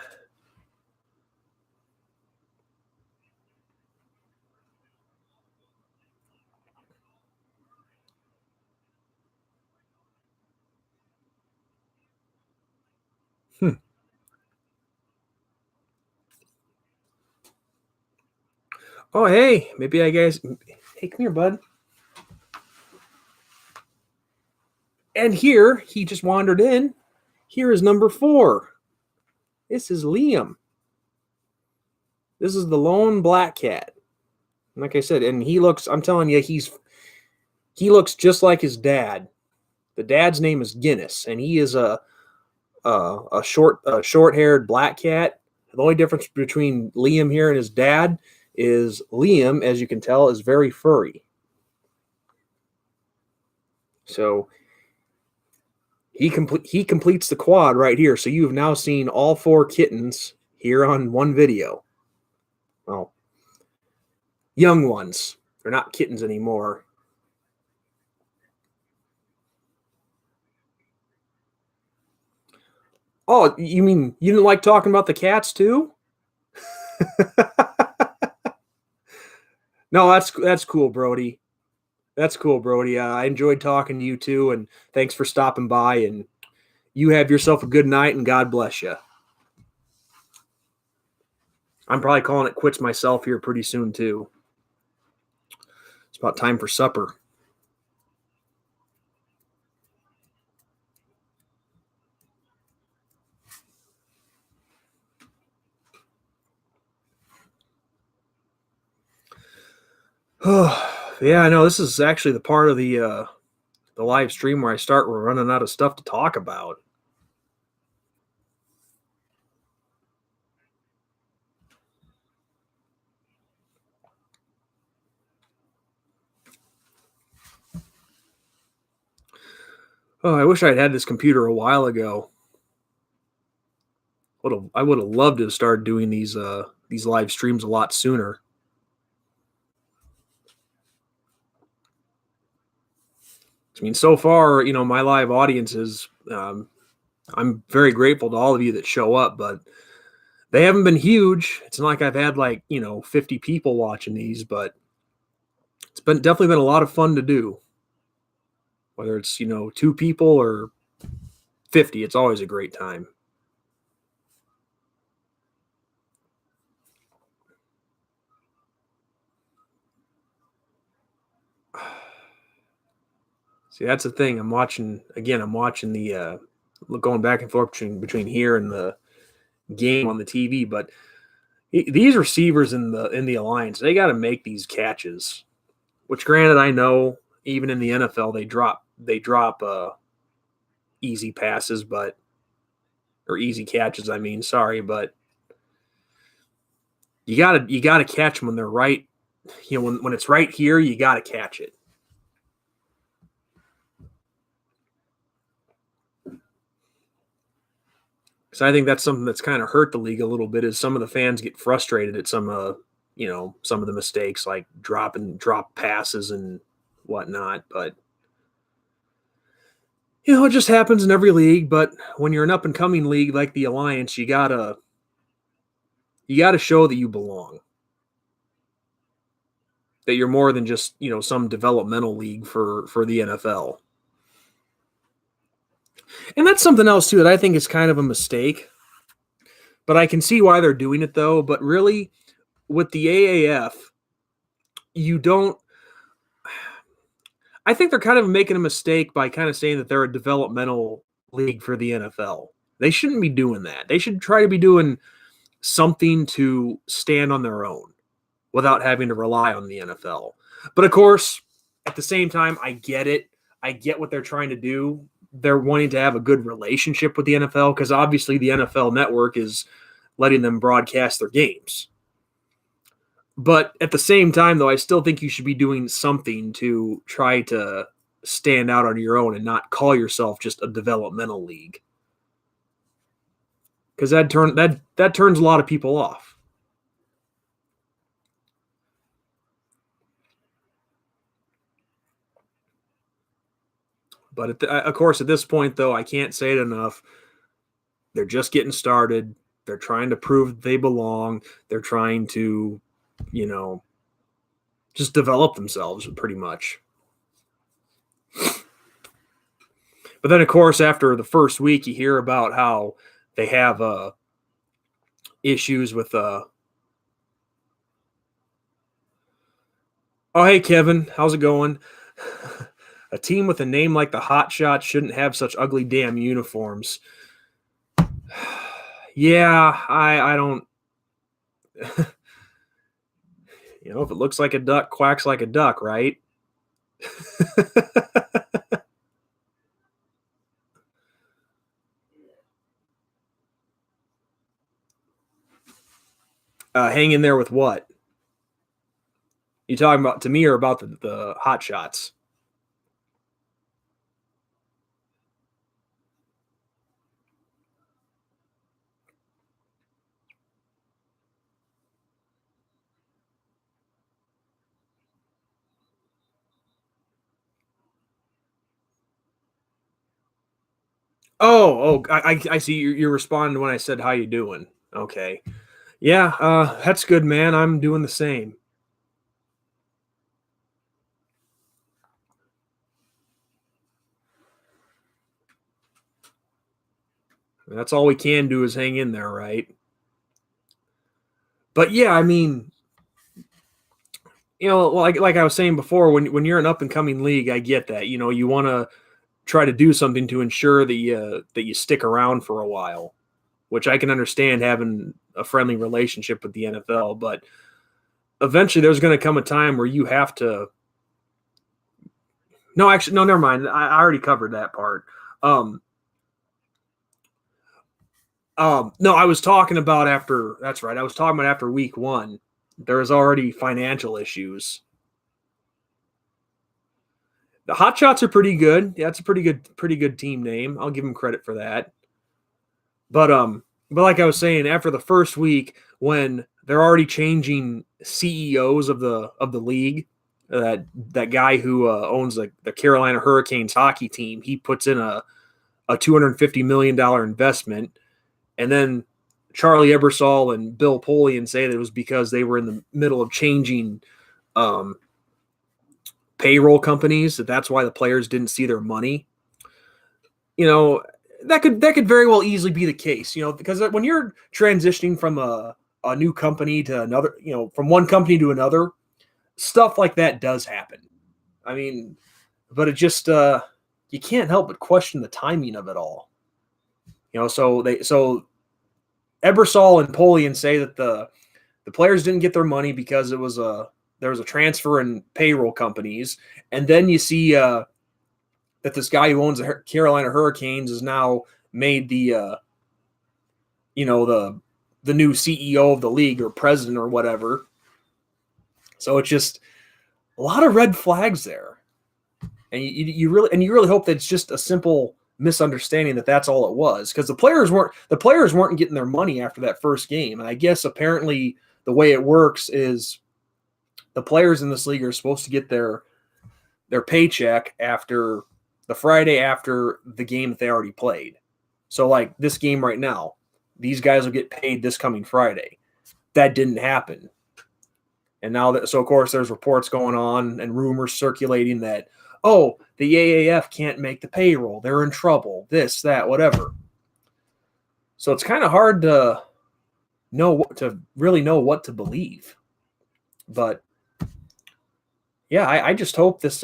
Oh, hey, maybe I guys. Hey, come here, bud. And here, he just wandered in. Here is number 4. This is Liam. This is the lone black cat. Like I said, and I'm telling you, he looks just like his dad. The dad's name is Guinness, and he is a short-haired black cat. The only difference between Liam here and his dad is Liam, as you can tell, is very furry. So he completes the quad right here. So you have now seen all 4 kittens here on one video. Well, young ones. They're not kittens anymore. Oh, you mean you didn't like talking about the cats too? No, that's cool, Brody. That's cool, Brody. I enjoyed talking to you too, and thanks for stopping by. And you have yourself a good night, and God bless you. I'm probably calling it quits myself here pretty soon too. It's about time for supper. Yeah, I know. This is actually the part of the live stream where I start running out of stuff to talk about. Oh, I wish I'd had this computer a while ago. I would have loved to have started doing these live streams a lot sooner. I mean, so far, my live audiences, I'm very grateful to all of you that show up, but they haven't been huge. It's not like I've had 50 people watching these, but it's definitely been a lot of fun to do. Whether it's, 2 people or 50, it's always a great time. See, that's the thing. I'm watching the going back and forth between here and the game on the TV, but these receivers in the alliance, they got to make these catches. Which, granted, I know even in the NFL they drop easy passes, or easy catches. I mean, sorry, but you gotta catch them when they're right. When it's right here, you gotta catch it. So I think that's something that's kind of hurt the league a little bit. Is some of the fans get frustrated at some of the mistakes, like drop passes and whatnot. But it just happens in every league. But when you're an up and coming league like the Alliance, you gotta show that you belong. That you're more than just some developmental league for the NFL. And that's something else too that I think is kind of a mistake. But I can see why they're doing it though. But really, with the AAF, I think they're kind of making a mistake by kind of saying that they're a developmental league for the NFL. They shouldn't be doing that. They should try to be doing something to stand on their own without having to rely on the NFL. But of course, at the same time, I get it. I get what they're trying to do. They're wanting to have a good relationship with the NFL because obviously the NFL network is letting them broadcast their games. But at the same time, though, I still think you should be doing something to try to stand out on your own and not call yourself just a developmental league. Because that turns a lot of people off. But of course, at this point, though, I can't say it enough. They're just getting started. They're trying to prove that they belong. They're trying to, just develop themselves pretty much. But then, of course, after the first week, you hear about how they have issues with oh, hey, Kevin. How's it going? A team with a name like the Hot Shots shouldn't have such ugly damn uniforms. Yeah, I don't. If it looks like a duck, quacks like a duck, right? Hang in there with what? You talking about to me or about the Hot Shots? I see. You're responding when I said how you doing. Okay, yeah, that's good, man. I'm doing the same. That's all we can do is hang in there, right? But yeah, I mean, like I was saying before, when you're an up and coming league, I get that. You want to try to do something to ensure that you stick around for a while, which I can understand having a friendly relationship with the NFL, but eventually there's going to come a time where you have to. No, actually, no, never mind. I already covered that part. Um, no, I was talking about after. That's right. I was talking about after week one. There was already financial issues. The Hot Shots are pretty good. Yeah, it's a pretty good team name. I'll give them credit for that. But like I was saying, after the first week, when they're already changing CEOs of the league, that guy who owns the Carolina Hurricanes hockey team, he puts in a $250 million investment, and then Charlie Ebersol and Bill Polian say that it was because they were in the middle of changing um, payroll companies. That's why the players didn't see their money. You know, that could very well easily be the case, because when you're transitioning from a new company to another, from one company to another, stuff like that does happen. I mean, but it just you can't help but question the timing of it all. So Ebersol and Polian say that the players didn't get their money because there was a transfer in payroll companies, and then you see that this guy who owns the Carolina Hurricanes is now made the new CEO of the league or president or whatever. So it's just a lot of red flags there, and you really hope that it's just a simple misunderstanding that's all it was, because the players weren't getting their money after that first game, and I guess apparently the way it works is the players in this league are supposed to get their paycheck after the Friday after the game that they already played. So like this game right now, these guys will get paid this coming Friday. That didn't happen. And now so of course there's reports going on and rumors circulating that, oh, the AAF can't make the payroll. They're in trouble. This, that, whatever. So it's kind of hard to really know what to believe. But yeah, I just hope this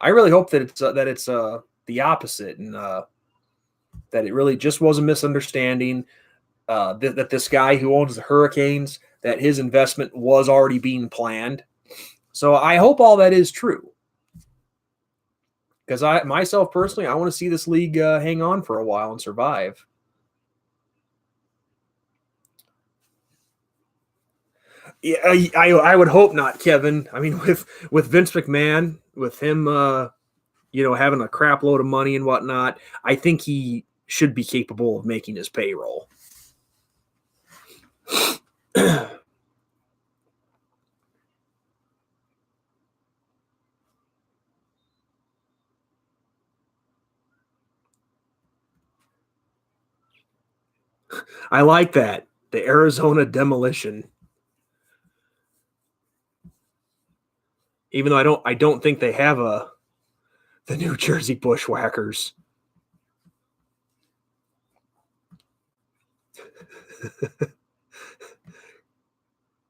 I really hope that it's the opposite, and that it really just was a misunderstanding. That this guy who owns the Hurricanes, that his investment was already being planned. So I hope all that is true, because myself personally, I want to see this league hang on for a while and survive. Yeah, I would hope not, Kevin. I mean, with Vince McMahon, with him, having a crap load of money and whatnot, I think he should be capable of making his payroll. I like that. The Arizona Demolition. Even though I don't think they have the New Jersey Bushwhackers.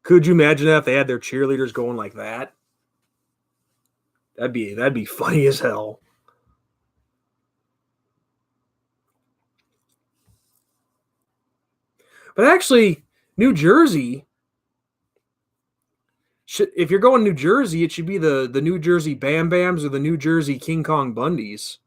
Could you imagine that if they had their cheerleaders going like that? That'd be funny as hell. But actually, New Jersey should, if you're going New Jersey, it should be the New Jersey Bam Bams or the New Jersey King Kong Bundys.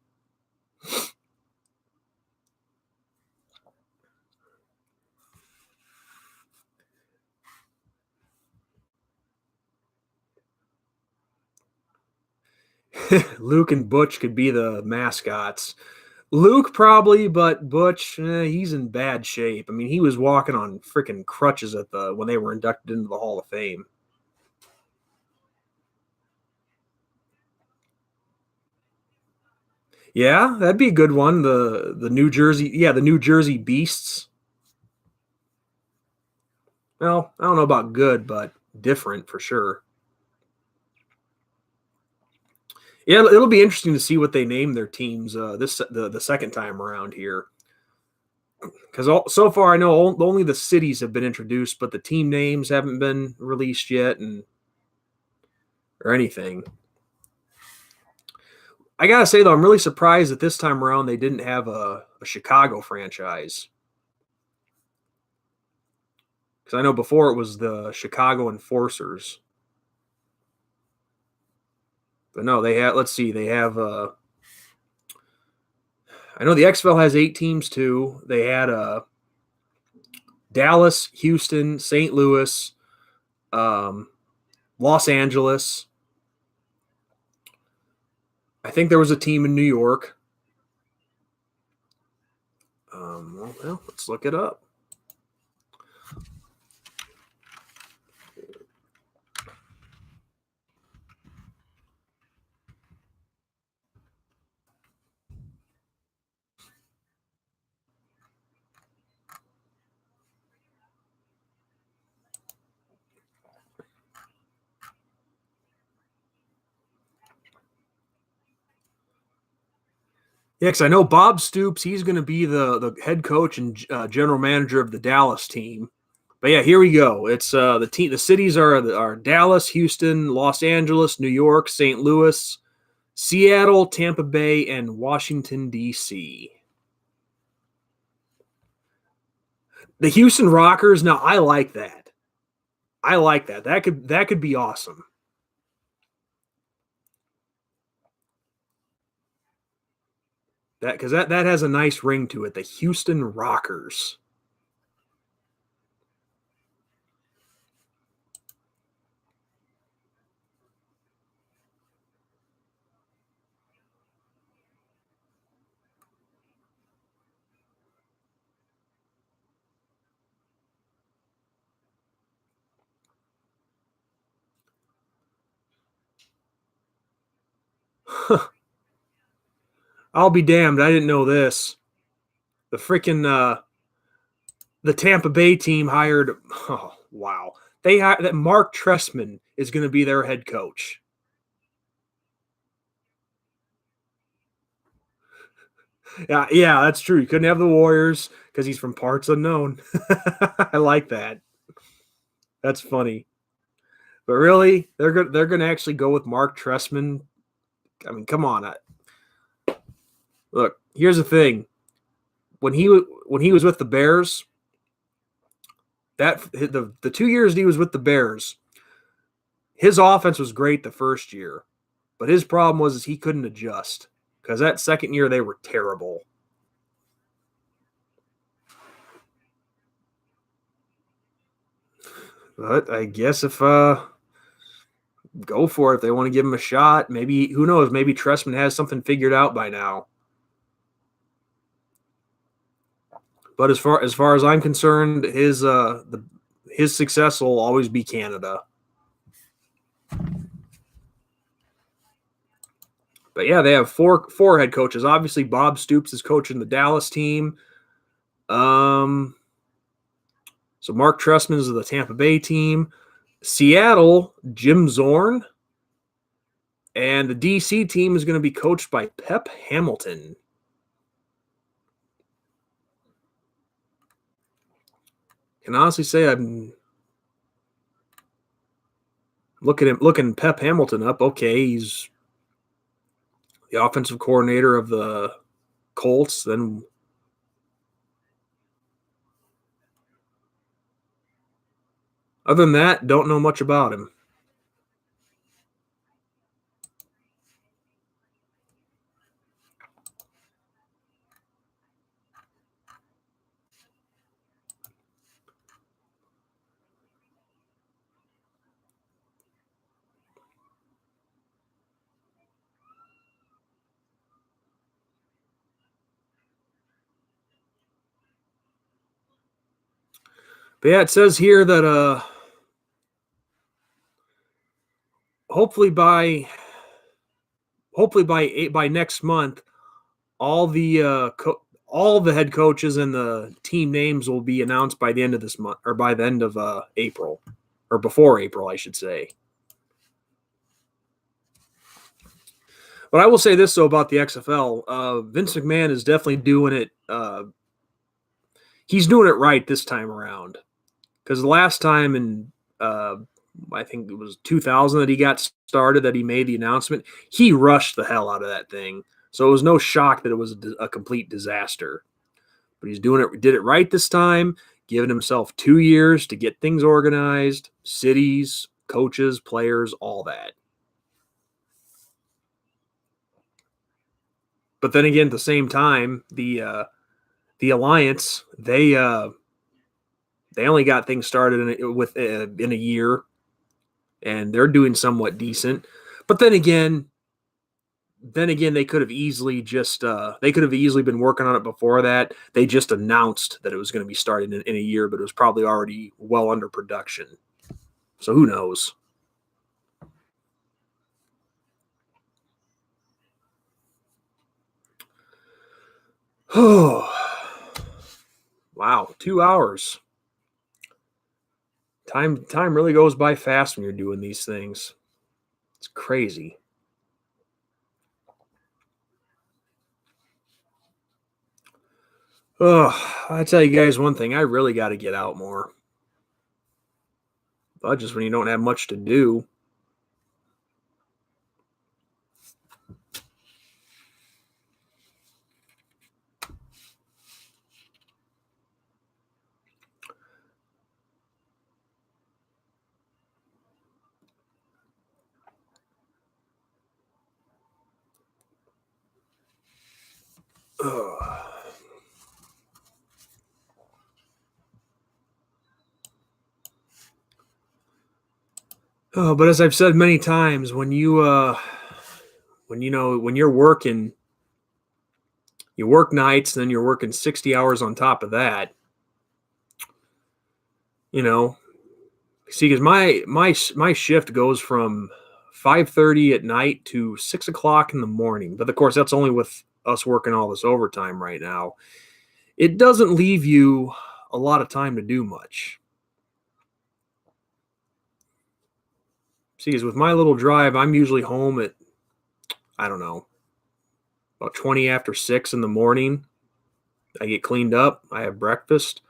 Luke and Butch could be the mascots. Luke probably, but Butch, he's in bad shape. I mean, he was walking on freaking crutches at the when they were inducted into the Hall of Fame. Yeah, that'd be a good one. The New Jersey, yeah, the New Jersey Beasts. Well, I don't know about good, but different for sure. Yeah, it'll be interesting to see what they name their teams the second time around here. Because so far I know only the cities have been introduced, but the team names haven't been released yet, and or anything. I gotta say though, I'm really surprised that this time around they didn't have a Chicago franchise. Because I know before it was the Chicago Enforcers, but no, they have. Let's see, they have. I know the XFL has 8 teams too. They had Dallas, Houston, St. Louis, um, Los Angeles. I think there was a team in New York. Well, let's look it up. Yeah, because I know Bob Stoops. He's going to be the head coach and general manager of the Dallas team. But yeah, here we go. It's the team. The cities are Dallas, Houston, Los Angeles, New York, St. Louis, Seattle, Tampa Bay, and Washington D.C. The Houston Rockers. Now, I like that. I like that. That could be awesome. That because that has a nice ring to it. The Houston Rockers. I'll be damned. I didn't know this. The freaking the Tampa Bay team hired. Oh wow, they hired that Mark Trestman is going to be their head coach. Yeah, that's true. You couldn't have the Warriors because he's from parts unknown. I like that. That's funny. But really, they're going to actually go with Mark Trestman. I mean, come on. Look, here's the thing. When he was with the Bears, that the 2 years he was with the Bears, his offense was great the first year, but his problem was is he couldn't adjust because that second year they were terrible. But I guess if go for it if they want to give him a shot, maybe who knows? Maybe Trestman has something figured out by now. But as far as I'm concerned, his success will always be Canada. But yeah, they have four head coaches. Obviously, Bob Stoops is coaching the Dallas team. So Mark Trestman is of the Tampa Bay team. Seattle, Jim Zorn. And the DC team is going to be coached by Pep Hamilton. Can honestly say I'm looking Pep Hamilton up. Okay, he's the offensive coordinator of the Colts. Then other than that, don't know much about him. But yeah, it says here that hopefully by next month, all the head coaches and the team names will be announced by the end of this month, or by the end of April, or before April, I should say. But I will say this though about the XFL: Vince McMahon is definitely doing it. He's doing it right this time around, because the last time in I think it was 2000 that he got started, that he made the announcement, he rushed the hell out of that thing. So it was no shock that it was a complete disaster. But he's did it right this time, giving himself 2 years to get things organized, cities, coaches, players, all that. But then again, at the same time, the Alliance, they only got things started in a year, and they're doing somewhat decent. But then again, they could have easily been working on it before that. They just announced that it was going to be started in a year, but it was probably already well under production. So who knows? Oh, wow, 2 hours. Time really goes by fast when you're doing these things. It's crazy. Oh, I tell you guys one thing, I really got to get out more. But just when you don't have much to do. Oh. Oh, but as I've said many times, when you're working, you work nights, and then you're working 60 hours on top of that. See, because my shift goes from 5:30 at night to 6 o'clock in the morning. But of course, that's only with us working all this overtime right now. It doesn't leave you a lot of time to do much. See, because with my little drive, I'm usually home at, I don't know, about 20 after 6 in the morning. I get cleaned up. I have breakfast.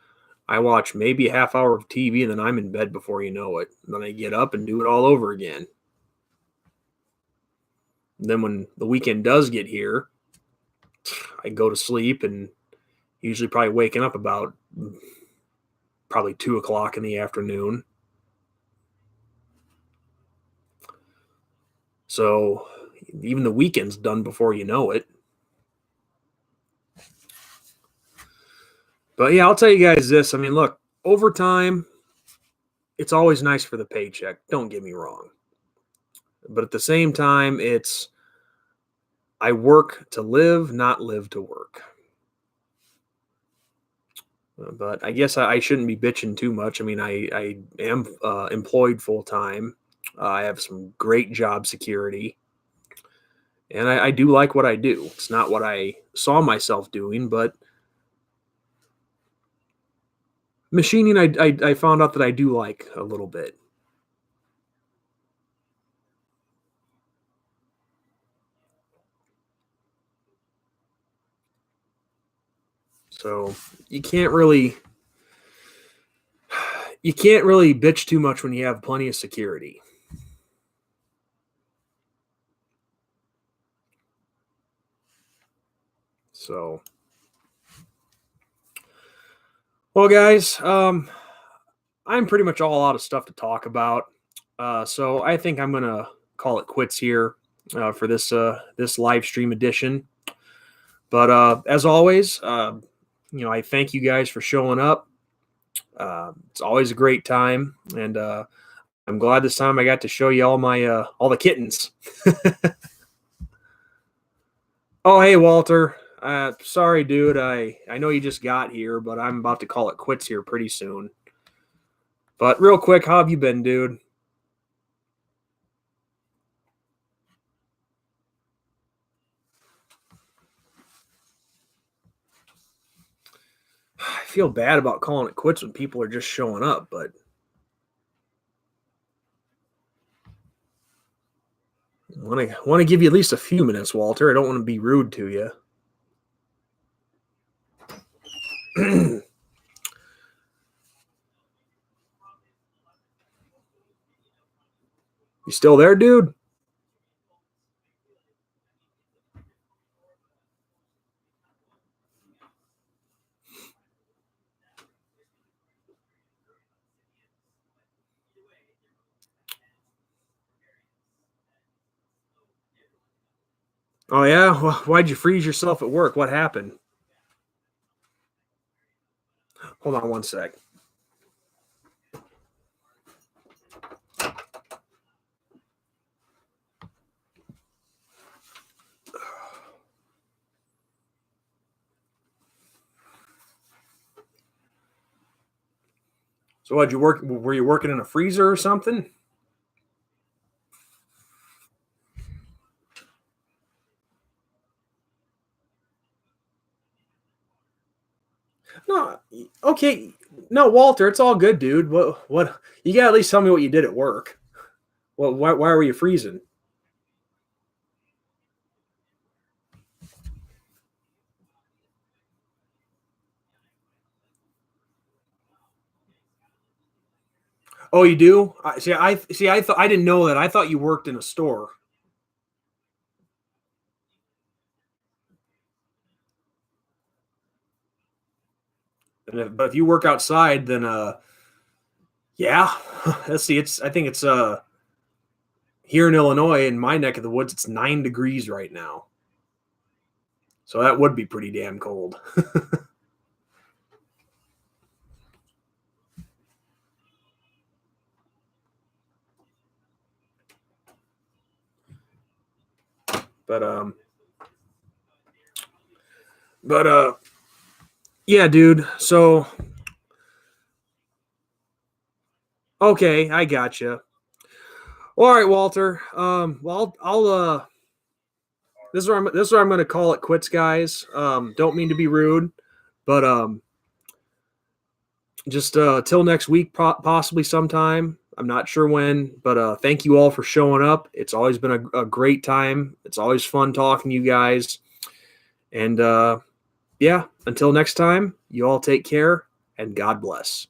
I watch maybe a half hour of TV, and then I'm in bed before you know it. And then I get up and do it all over again. And then when the weekend does get here, I go to sleep, and usually probably waking up about probably 2 o'clock in the afternoon. So even the weekend's done before you know it. But yeah, I'll tell you guys this. I mean, look, overtime, it's always nice for the paycheck. Don't get me wrong. But at the same time, I work to live, not live to work. But I guess I shouldn't be bitching too much. I mean, I am employed full time. I have some great job security. And I do like what I do. It's not what I saw myself doing, but machining, I found out that I do like a little bit. So you can't really bitch too much when you have plenty of security. So, well, guys, I'm pretty much all out of stuff to talk about. So I think I'm gonna call it quits here for this live stream edition. But as always, I thank you guys for showing up. It's always a great time, and I'm glad this time I got to show you all the kittens. Oh, hey, Walter. Sorry, dude. I know you just got here, but I'm about to call it quits here pretty soon. But real quick, how have you been, dude? I feel bad about calling it quits when people are just showing up, but I want to give you at least a few minutes, Walter. I don't want to be rude to you. You still there, dude? Oh, yeah? Why'd you freeze yourself at work? What happened? Hold on one sec. So why'd you work? Were you working in a freezer or something? No, okay. No, Walter, it's all good, dude. What? You gotta at least tell me what you did at work. Well, why were you freezing? Oh, you do? I thought I didn't know that. I thought you worked in a store. But if you work outside, then yeah. Let's see. I think it's here in Illinois, in my neck of the woods, it's 9 degrees right now. So that would be pretty damn cold. But yeah, dude. So okay, I gotcha. All right, Walter. Well, I'll this is where I'm going to call it quits, guys. Don't mean to be rude, but just till next week, possibly sometime. I'm not sure when, but thank you all for showing up. It's always been a great time. It's always fun talking to you guys. And yeah, until next time, you all take care and God bless.